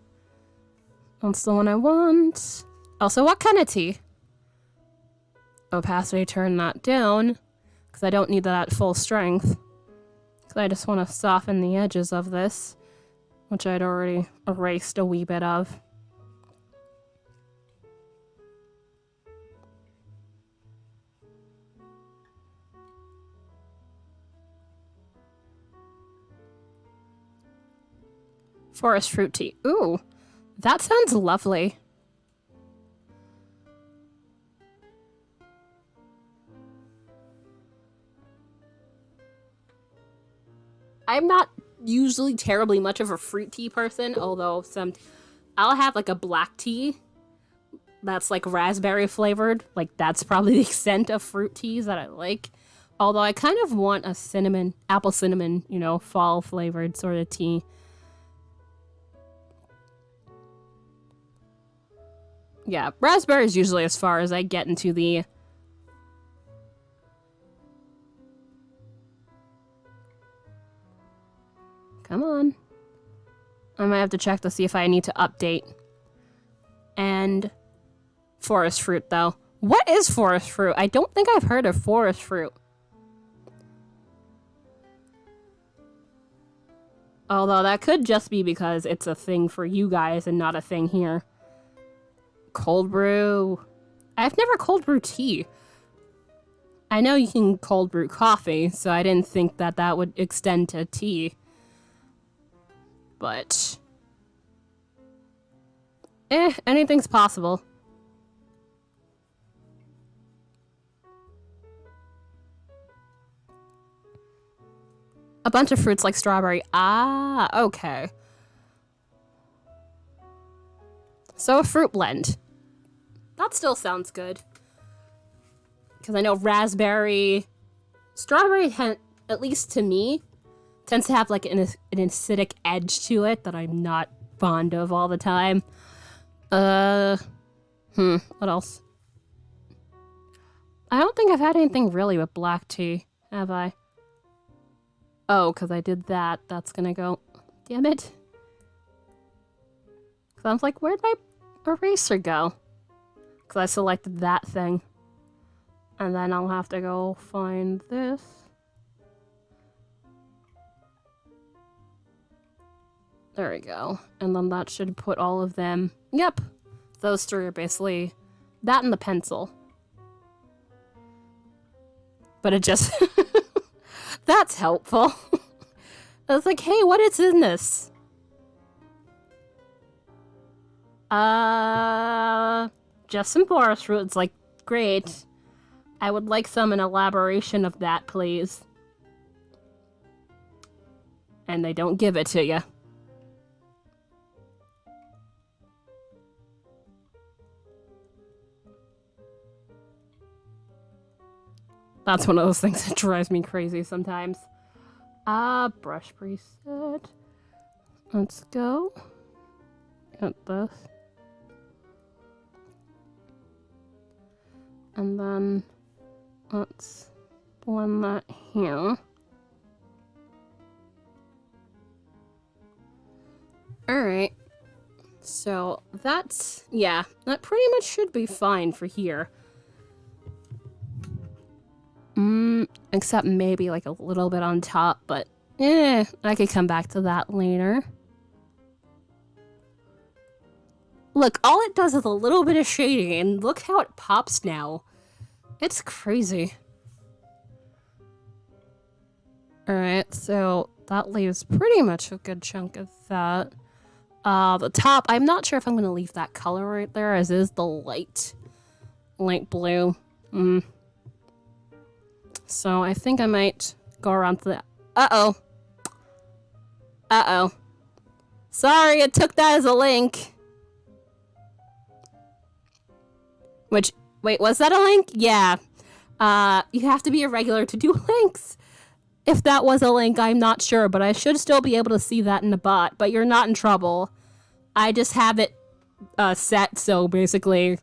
That's the one I want. Also, what kind of tea? Opacity, turn that down, because I don't need that at full strength. Because I just want to soften the edges of this, which I'd already erased a wee bit of. Forest fruit tea. Ooh, that sounds lovely. I'm not usually terribly much of a fruit tea person, although I'll have like a black tea that's like raspberry flavored. Like that's probably the extent of fruit teas that I like. Although I kind of want a apple cinnamon, you know, fall flavored sort of tea. Yeah, raspberry is usually as far as I get into the... Come on. I might have to check to see if I need to update. And forest fruit, though. What is forest fruit? I don't think I've heard of forest fruit. Although that could just be because it's a thing for you guys and not a thing here. Cold brew. I've never cold brew tea. I know you can cold brew coffee, so I didn't think that that would extend to tea. But... anything's possible. A bunch of fruits like strawberry. Ah, okay. So a fruit blend. That still sounds good. Because I know raspberry... Strawberry, at least to me, tends to have like an acidic edge to it that I'm not fond of all the time. What else? I don't think I've had anything really with black tea, have I? Oh, because I did that. That's gonna go... Damn it. Because I was like, where'd my eraser go? Because I selected that thing. And then I'll have to go find this. There we go. And then that should put all of them... Yep. Those three are basically that and the pencil. But it just... That's helpful. I was like, hey, what is in this? Just some forest fruit. It's like, great. I would like some an elaboration of that, please. And they don't give it to you. That's one of those things that drives me crazy sometimes. Brush preset. Let's go. Get this. And then let's blend that here. Alright. So that's, yeah, that pretty much should be fine for here. Except maybe like a little bit on top, but I could come back to that later. Look, all it does is a little bit of shading, and look how it pops now. It's crazy. Alright, so that leaves pretty much a good chunk of that. The top, I'm not sure if I'm going to leave that color right there, as is the light blue. So I think I might go around to the... Uh-oh. Sorry, it took that as a link. Which, wait, was that a link? Yeah. You have to be a regular to do links. If that was a link, I'm not sure, but I should still be able to see that in the bot, but you're not in trouble. I just have it set, so basically,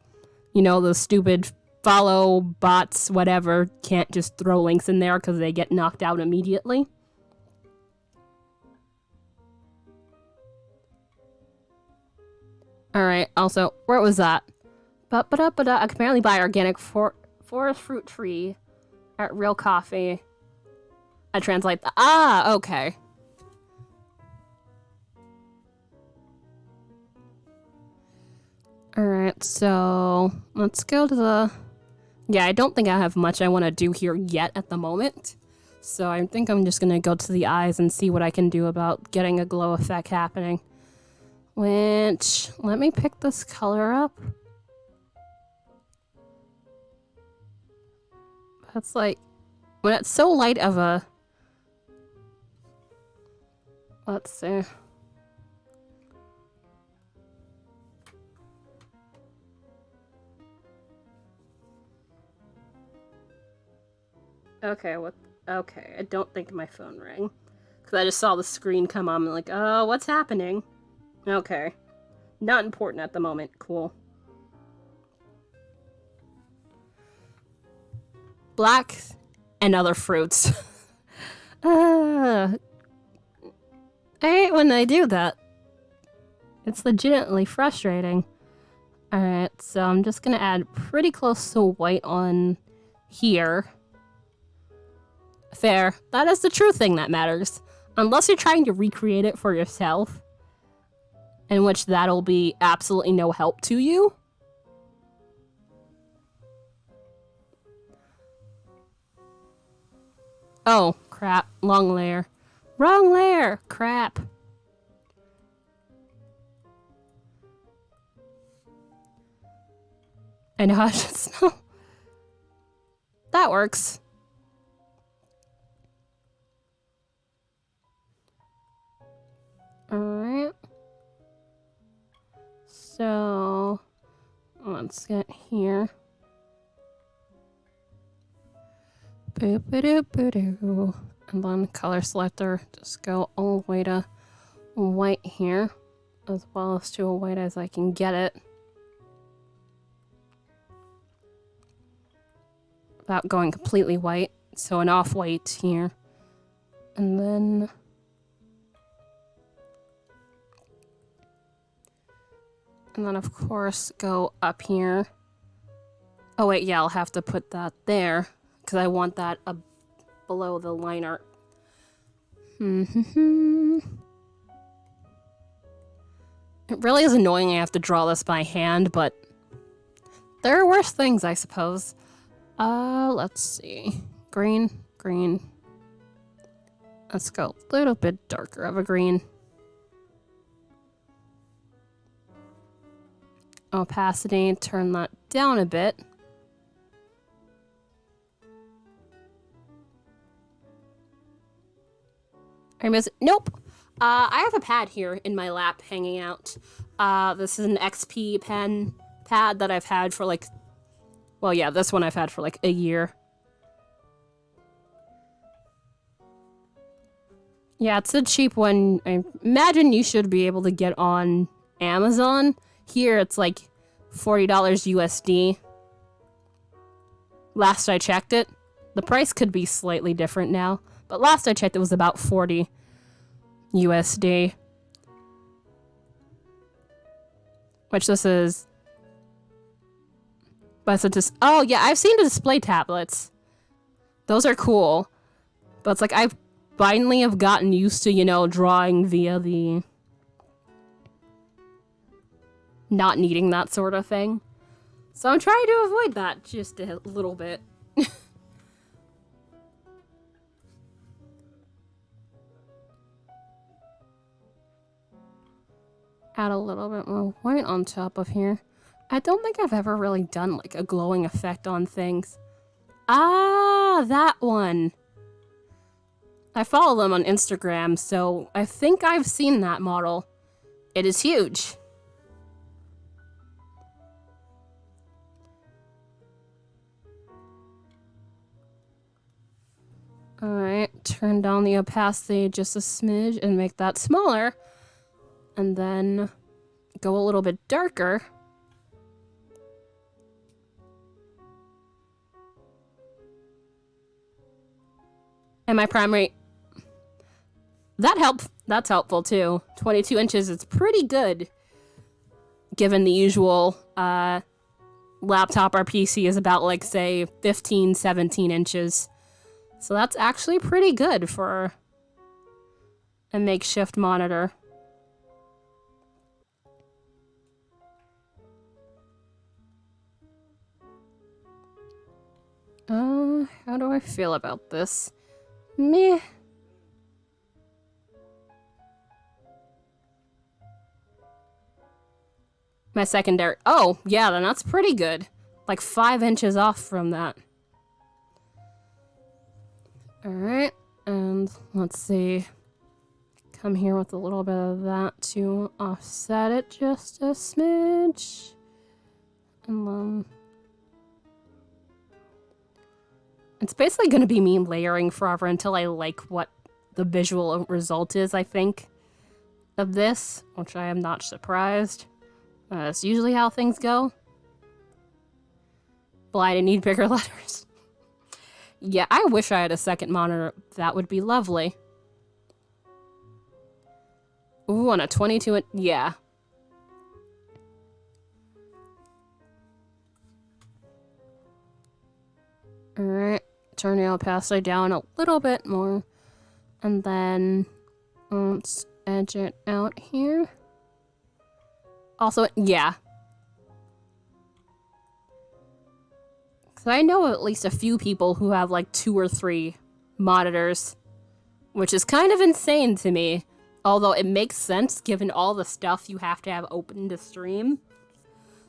you know, the stupid follow bots, whatever, can't just throw links in there because they get knocked out immediately. Alright, also, where was that? I can apparently buy organic forest fruit tree at Real Coffee. I translate that. Ah, okay. Alright, so let's go to the... Yeah, I don't think I have much I want to do here yet at the moment. So I think I'm just going to go to the eyes and see what I can do about getting a glow effect happening. Which, let me pick this color up. That's like, when it's so light of a... Let's see. Okay, okay, I don't think my phone rang. Because I just saw the screen come on and like, oh, what's happening? Okay. Not important at the moment. Cool. Black and other fruits. I hate when they do that. It's legitimately frustrating. Alright, so I'm just gonna add pretty close to white on here. Fair. That is the true thing that matters. Unless you're trying to recreate it for yourself, in which that'll be absolutely no help to you. Oh, crap. Long layer. Wrong layer! Crap. I know I should smell. That works. Alright. So, let's get here. Boop-a-doop-a-doo. And then color selector, just go all the way to white here, as well as to a white as I can get it. Without going completely white, so an off-white here. And then of course go up here. Oh wait, yeah, I'll have to put that there because I want that below the line art. It really is annoying I have to draw this by hand, but there are worse things, I suppose. Let's see. Green. Let's go a little bit darker of a green. Opacity, turn that down a bit. I miss it. Nope. I have a pad here in my lap hanging out. This is an XP pen pad that I've had for like, well, yeah, this one I've had for like a year. Yeah, it's a cheap one. I imagine you should be able to get on Amazon. Here, it's like $40 USD. Last I checked it. The price could be slightly different now, but last I checked it was about 40 USD. Which this is... But it's just... Oh, yeah, I've seen the display tablets. Those are cool. But it's like, I've finally have gotten used to, you know, drawing via the... Not needing that sort of thing. So I'm trying to avoid that just a little bit. Add a little bit more white on top of here. I don't think I've ever really done like a glowing effect on things. Ah, that one. I follow them on Instagram, so I think I've seen that model. It is huge. Alright, turn down the opacity just a smidge and make that smaller. And then go a little bit darker. And my primary... That's helpful too. 22 inches is pretty good. Given the usual laptop or PC is about like, say, 15, 17 inches. So that's actually pretty good for a makeshift monitor. How do I feel about this? Meh. My secondary... Oh, yeah, then that's pretty good. Like 5 inches off from that. Alright, and let's see. Come here with a little bit of that to offset it just a smidge. And then... It's basically going to be me layering forever until I like what the visual result is, I think, of this, which I am not surprised. That's usually how things go. Blind, I need bigger letters. Yeah, I wish I had a second monitor. That would be lovely. Ooh, on a 22-inch... Yeah. Alright. Turn the opacity down a little bit more. And then Let's edge it out here. Also, yeah. Because I know at least a few people who have like 2 or 3 monitors, which is kind of insane to me. Although it makes sense given all the stuff you have to have open to stream.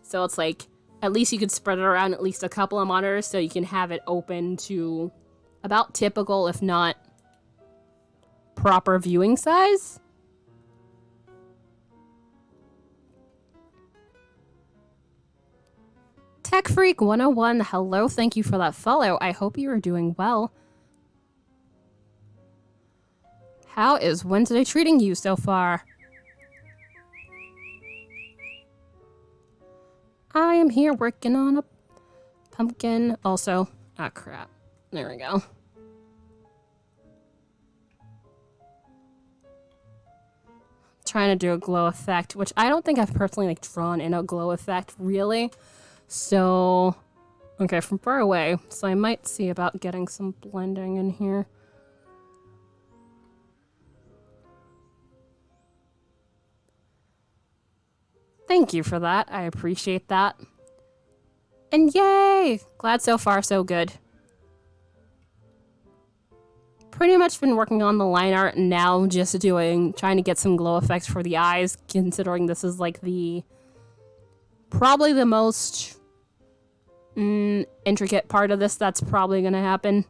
So it's like, at least you could spread it around at least a couple of monitors so you can have it open to about typical, if not proper viewing size. Tech Freak 101, hello, thank you for that follow. I hope you are doing well. How is Wednesday treating you so far? I am here working on a pumpkin. Also, ah crap. There we go. Trying to do a glow effect, which I don't think I've personally like drawn in a glow effect really. So, okay, from far away. So I might see about getting some blending in here. Thank you for that. I appreciate that. And yay! Glad so far so good. Pretty much been working on the line art and now just trying to get some glow effects for the eyes, considering this is like probably the most intricate part of this that's probably gonna happen.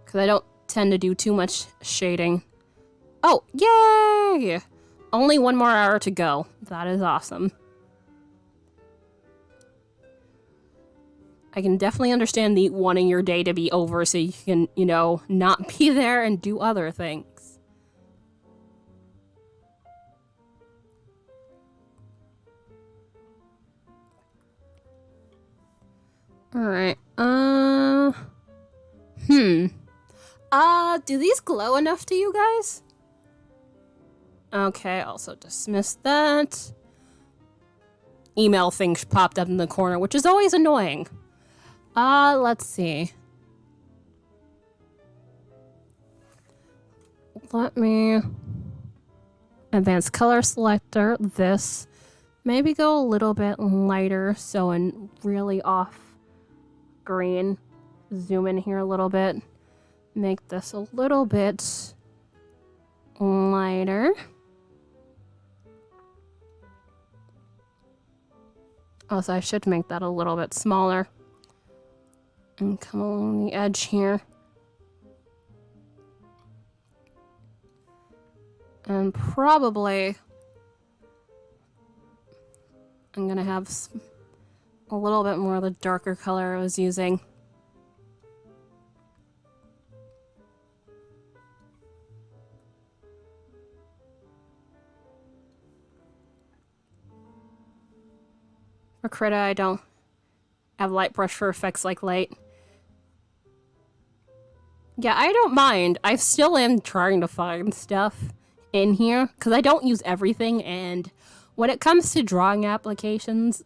Because I don't tend to do too much shading. Oh, yay! Only 1 more hour to go. That is awesome. I can definitely understand the wanting your day to be over so you can, you know, not be there and do other things. Alright, do these glow enough to you guys? Okay, also dismiss that. Email thing popped up in the corner, which is always annoying. Let's see. Let me advanced color selector, this. Maybe go a little bit lighter, so in really off green. Zoom in here a little bit. Make this a little bit lighter. Also, I should make that a little bit smaller. And come along the edge here. And probably I'm gonna have a little bit more of the darker color I was using. For Krita, I don't have light brush for effects like light. Yeah, I don't mind. I still am trying to find stuff in here because I don't use everything, and when it comes to drawing applications,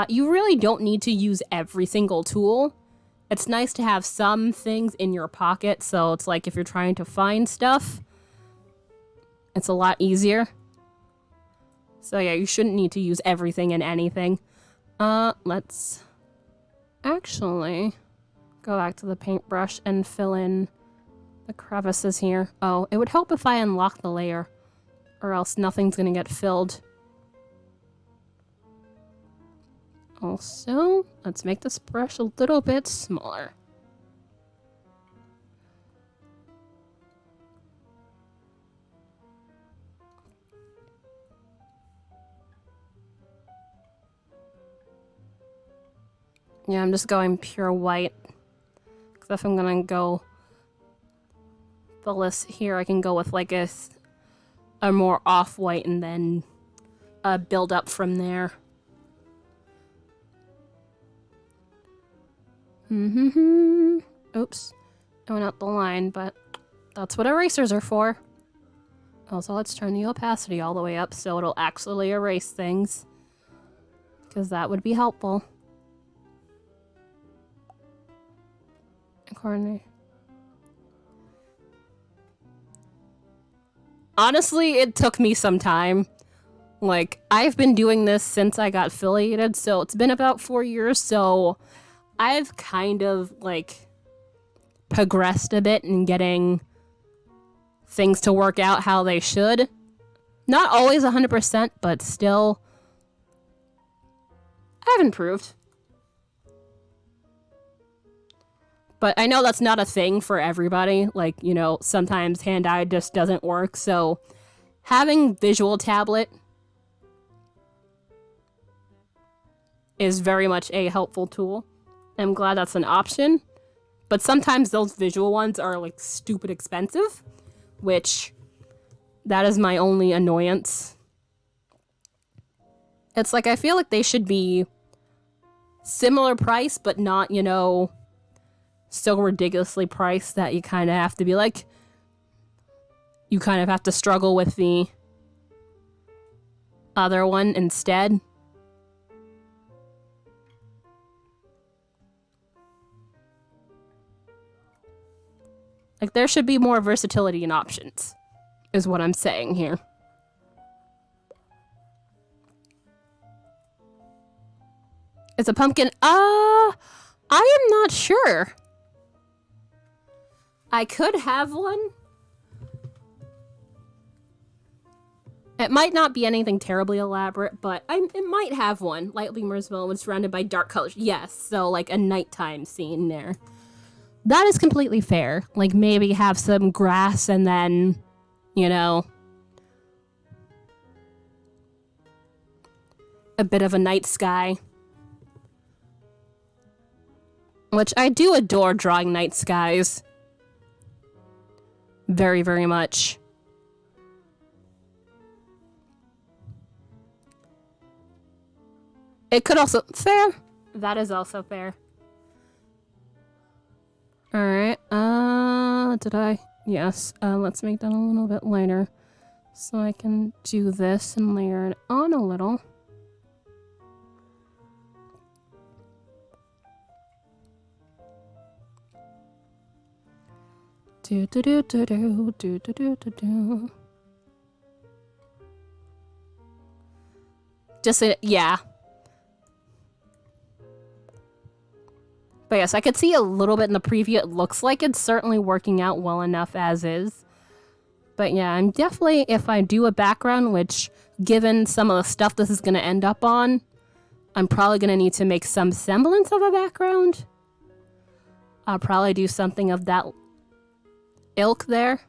you really don't need to use every single tool. It's nice to have some things in your pocket, so it's like if you're trying to find stuff, it's a lot easier. So yeah, you shouldn't need to use everything and anything. Let's actually go back to the paintbrush and fill in the crevices here. Oh, it would help if I unlock the layer, or else nothing's gonna get filled. Also, let's make this brush a little bit smaller. Yeah, I'm just going pure white. Because if I'm gonna go fill this here, I can go with like a more off-white and then build up from there. Oops. I went out the line, but that's what erasers are for. Also, let's turn the opacity all the way up so it'll actually erase things. Because that would be helpful. coordinate. Honestly, it took me some time. Like, I've been doing this since I got affiliated, so it's been about 4 years, so I've kind of, like, progressed a bit in getting things to work out how they should. Not always 100%, but still, I've improved. But I know that's not a thing for everybody. Like, you know, sometimes hand-eye just doesn't work, so having visual tablet is very much a helpful tool. I'm glad that's an option. But sometimes those visual ones are, like, stupid expensive, which that is my only annoyance. It's like, I feel like they should be similar price, but not, you know, so ridiculously priced that you kind of have to be like, you kind of have to struggle with the other one instead. Like, there should be more versatility and options, is what I'm saying here. It's a pumpkin. I am not sure. I could have one. It might not be anything terribly elaborate, but it might have one. Light beamers when surrounded by dark colors. Yes, so like a nighttime scene there. That is completely fair. Like, maybe have some grass and then, you know, a bit of a night sky. Which I do adore drawing night skies. Very, very much. It could also... Fair. That is also fair. Alright, did I? Yes, let's make that a little bit lighter. So I can do this and layer it on a little. Do do do do do do do do do do. Just yeah. But yes, I could see a little bit in the preview. It looks like it's certainly working out well enough as is. But yeah, I'm definitely, if I do a background, which given some of the stuff this is going to end up on, I'm probably going to need to make some semblance of a background. I'll probably do something of that ilk there.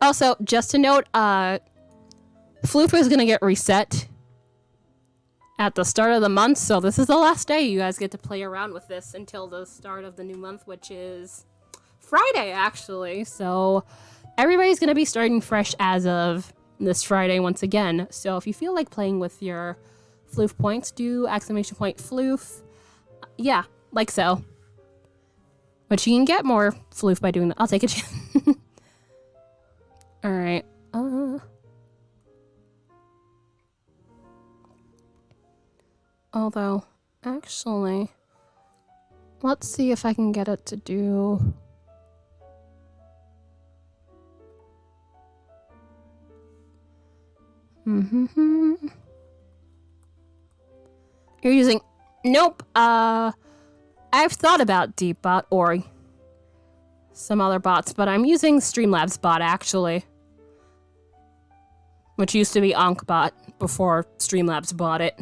Also, just to note, Floof is going to get reset at the start of the month, so this is the last day you guys get to play around with this until the start of the new month, which is Friday, actually. So everybody's going to be starting fresh as of this Friday once again. So if you feel like playing with your Floof points, do !Floof. Yeah, like so. But you can get more Floof by doing that. I'll take it. Alright. Although, actually, let's see if I can get it to do... You're using... Nope. I've thought about DeepBot or some other bots, but I'm using Streamlabs bot, actually. Which used to be AnkBot before Streamlabs bought it.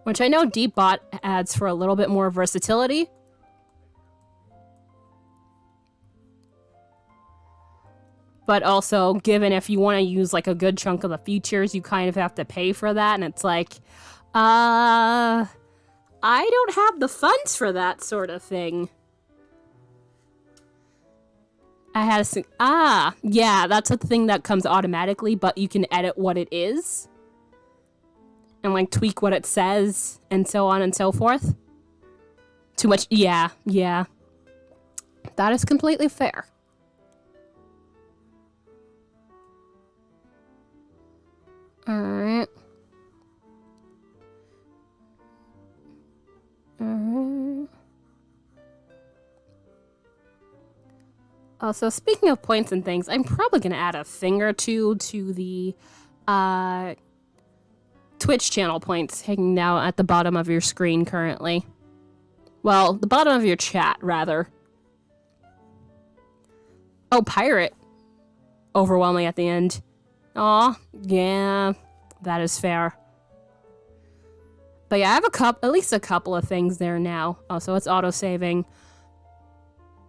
Which I know DeepBot adds for a little bit more versatility. But also, given if you want to use like a good chunk of the features, you kind of have to pay for that. And it's like, I don't have the funds for that sort of thing. I had to yeah, that's a thing that comes automatically, but you can edit what it is. And like tweak what it says, and so on and so forth. Too much, yeah. That is completely fair. Alright. Alright. So speaking of points and things, I'm probably going to add a thing or two to the Twitch channel points hanging out at the bottom of your screen currently. Well, the bottom of your chat, rather. Oh, pirate. Overwhelming at the end. Aw, yeah, that is fair. But yeah, I have at least a couple of things there now. Oh, so it's auto-saving.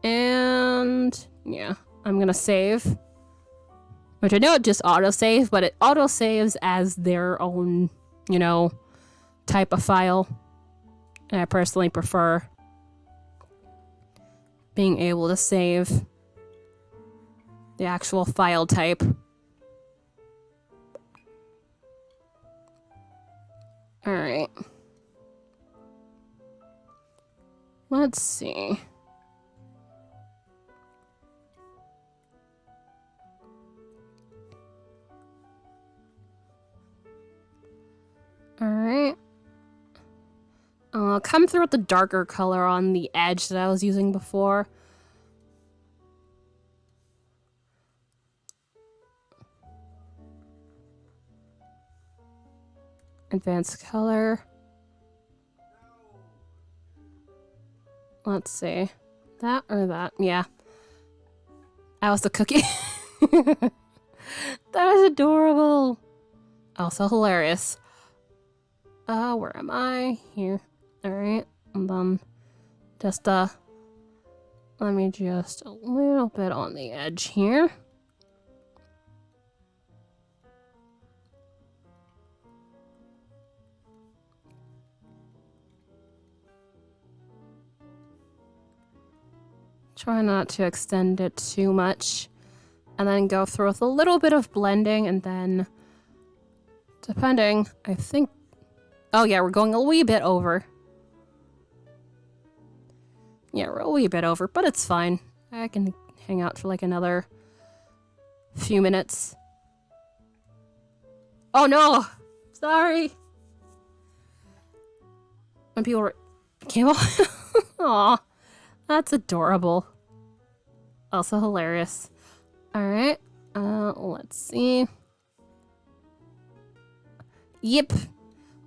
And yeah, I'm gonna save. Which I know it just auto-save, but it auto-saves as their own, you know, type of file. And I personally prefer being able to save the actual file type. Alright. Let's see. Alright. I'll come through with the darker color on the edge that I was using before. Advanced color. Let's see. That or that? Yeah. That was the cookie. That is adorable. Also hilarious. Where am I? Here. Alright. And then just, let me just a little bit on the edge here. Try not to extend it too much. And then go through with a little bit of blending and then, depending, I think, oh yeah, we're going a wee bit over. Yeah, we're a wee bit over, but it's fine. I can hang out for like another few minutes. Oh no! Sorry! When people came off. Aw, that's adorable. Also hilarious. Alright, let's see. Yep.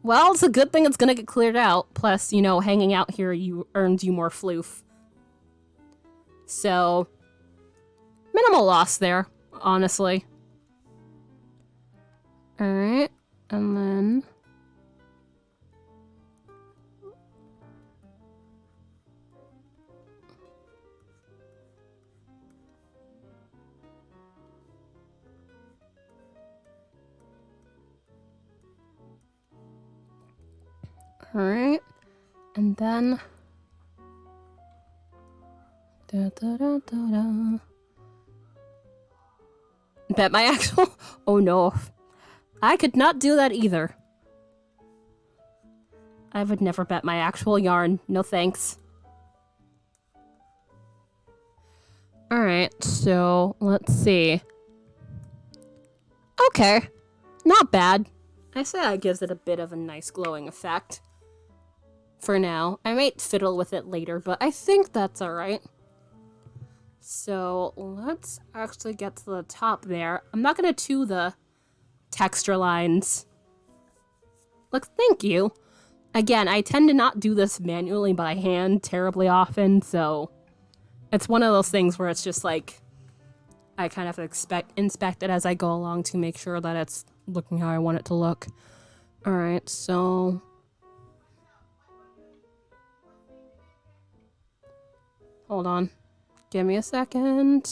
Well, it's a good thing it's gonna get cleared out. Plus, you know, hanging out here earns you more floof. So, minimal loss there, honestly. Alright, and then... Alright, and then... Da, da, da, da, da. Bet my actual... Oh no. I could not do that either. I would never bet my actual yarn. No thanks. Alright, so let's see. Okay. Not bad. I say that gives it a bit of a nice glowing effect. For now. I might fiddle with it later, but I think that's alright. So let's actually get to the top there. I'm not gonna do the texture lines. Look, thank you. Again, I tend to not do this manually by hand terribly often, so it's one of those things where it's just like I kind of inspect it as I go along to make sure that it's looking how I want it to look. Alright, so... Hold on. Give me a second.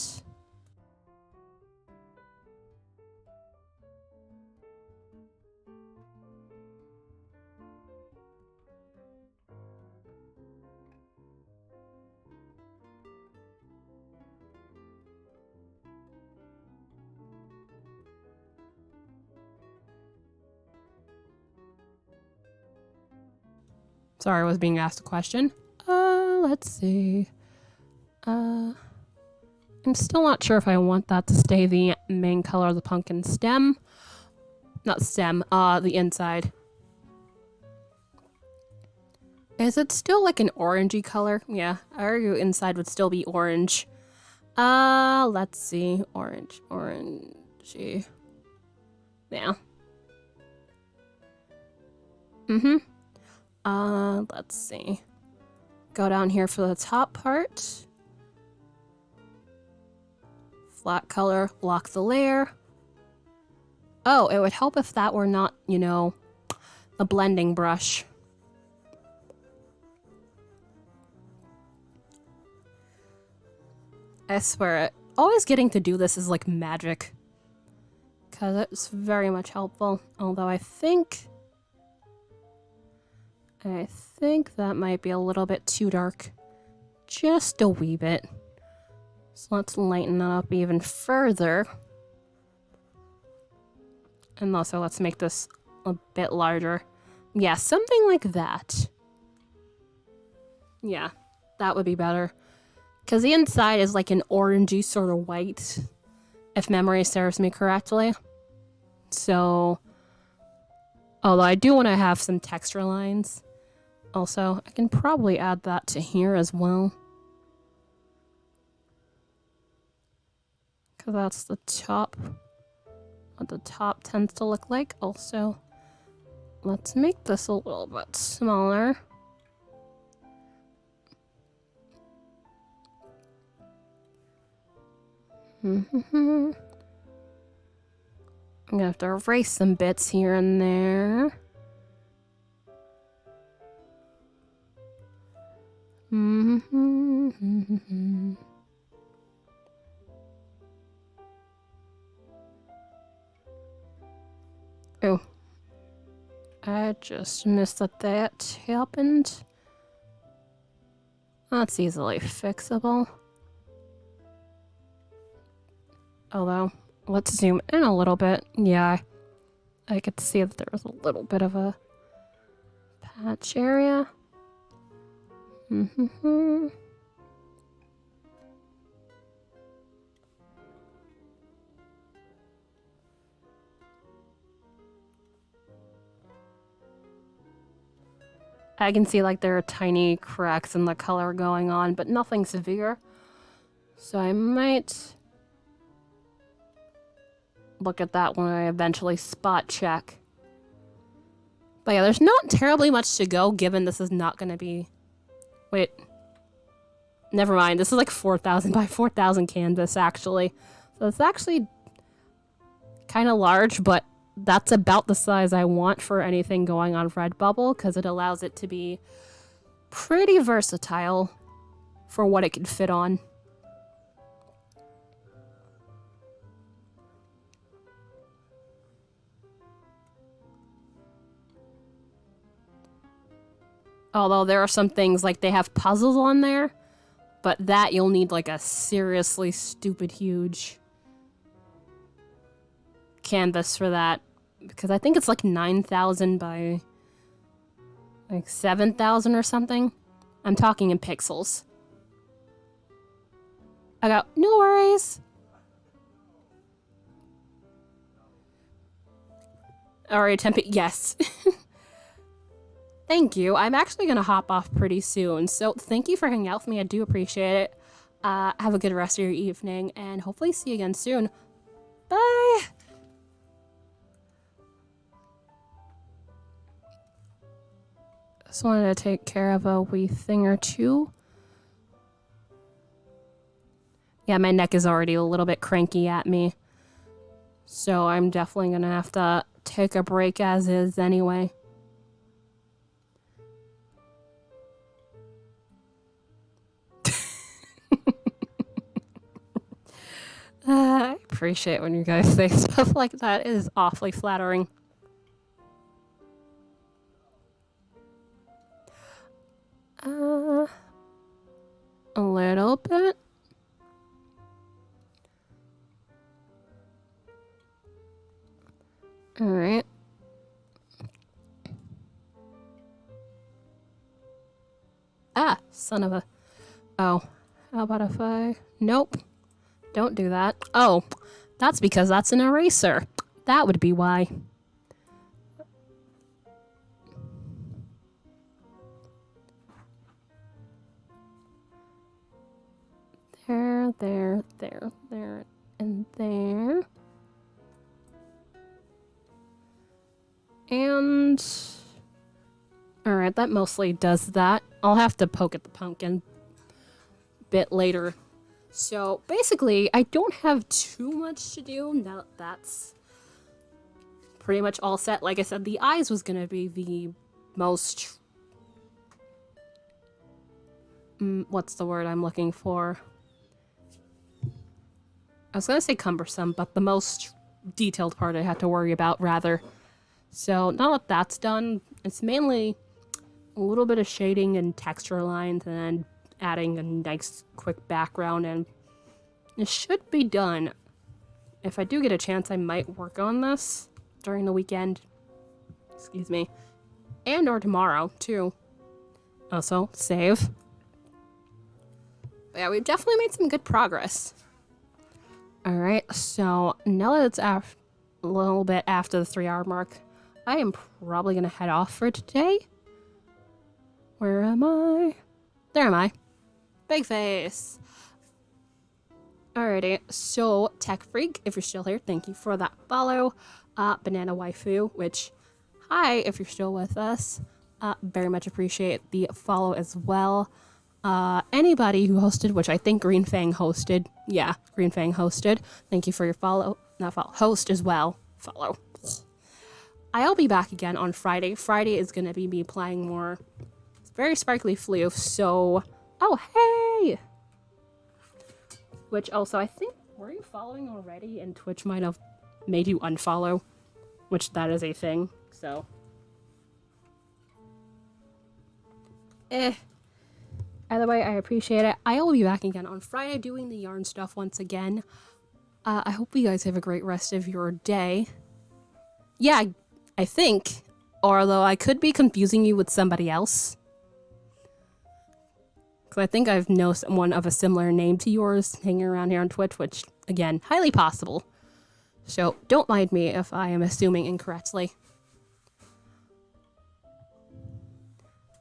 Sorry, I was being asked a question. Let's see. I'm still not sure if I want that to stay the main color of the pumpkin stem, Not stem, the inside. Is it still like an orangey color? Yeah, I argue inside would still be orange. Let's see. Orangey. Yeah. Let's see. Go down here for the top part. Flat color, lock the layer. Oh, it would help if that were not, you know, a blending brush. I swear, always getting to do this is like magic. Because it's very much helpful. Although I think that might be a little bit too dark. Just a wee bit. So let's lighten it up even further. And also let's make this a bit larger. Yeah, something like that. Yeah, that would be better. Because the inside is like an orangey sort of white, if memory serves me correctly. So, although I do want to have some texture lines. Also, I can probably add that to here as well. Because that's the top. What the top tends to look like. Also, let's make this a little bit smaller. I'm gonna have to erase some bits here and there. Oh, I just missed that happened. That's easily fixable. Although, let's zoom in a little bit. Yeah, I could see that there was a little bit of a patch area. I can see like there are tiny cracks in the color going on, but nothing severe. So I might look at that when I eventually spot check. But yeah, there's not terribly much to go, given this is not going to be... Wait. Never mind. This is like 4,000 by 4,000 canvas, actually. So it's actually kind of large, but that's about the size I want for anything going on Redbubble, because it allows it to be pretty versatile for what it can fit on. Although there are some things, like they have puzzles on there, but that you'll need like a seriously stupid huge canvas for that. Because I think it's like 9,000 by like 7,000 or something. I'm talking in pixels. I got no worries. Alright, Tempe, yes. Thank you. I'm actually going to hop off pretty soon. So thank you for hanging out with me. I do appreciate it. Have a good rest of your evening and hopefully see you again soon. Bye. Just wanted to take care of a wee thing or two. Yeah, my neck is already a little bit cranky at me. So I'm definitely going to have to take a break as is anyway. I appreciate when you guys say stuff like that. It is awfully flattering. A little bit. All right. Ah, son of a... Oh, how about if I... Nope. Don't do that. Oh, that's because that's an eraser. That would be why. and there. And alright, that mostly does that. I'll have to poke at the pumpkin a bit later. So basically, I don't have too much to do now that that's pretty much all set. Like I said, the eyes was gonna be the most... what's the word I'm looking for? I was gonna say cumbersome, but the most detailed part I had to worry about, rather. So now that that's done, it's mainly a little bit of shading and texture lines and then adding a nice quick background, and it should be done. If I do get a chance, I might work on this during the weekend. Excuse me. And or tomorrow, too. Also, save. But yeah, we've definitely made some good progress. Alright, so now that it's a little bit after the 3-hour mark, I am probably going to head off for today. Where am I? There am I. Big face. Alrighty, so Tech Freak, if you're still here, thank you for that follow. Banana Waifu, which, hi, if you're still with us. Very much appreciate the follow as well. Anybody who hosted, which I think Green Fang hosted. Yeah, Green Fang hosted. Thank you for your follow. Not follow. Host as well. Follow. I'll be back again on Friday. Friday is going to be me playing more very sparkly floof, so... Oh, hey! Which also, I think, were you following already? And Twitch might have made you unfollow. Which, that is a thing, so... Either way, I appreciate it. I will be back again on Friday doing the yarn stuff once again. I hope you guys have a great rest of your day. Yeah, I think. Although I could be confusing you with somebody else. Because I think I've known someone of a similar name to yours hanging around here on Twitch, which, again, highly possible. So don't mind me if I am assuming incorrectly.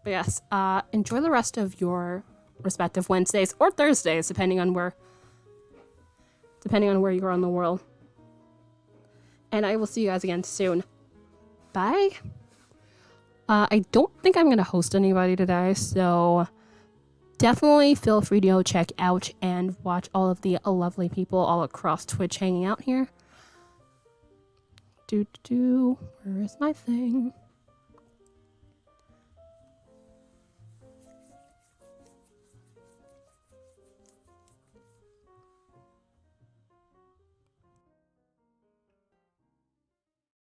But yes, enjoy the rest of your respective Wednesdays or Thursdays, depending on where you are in the world. And I will see you guys again soon. Bye. I don't think I'm gonna host anybody today, so definitely feel free to go check out and watch all of the lovely people all across Twitch hanging out here. Where is my thing?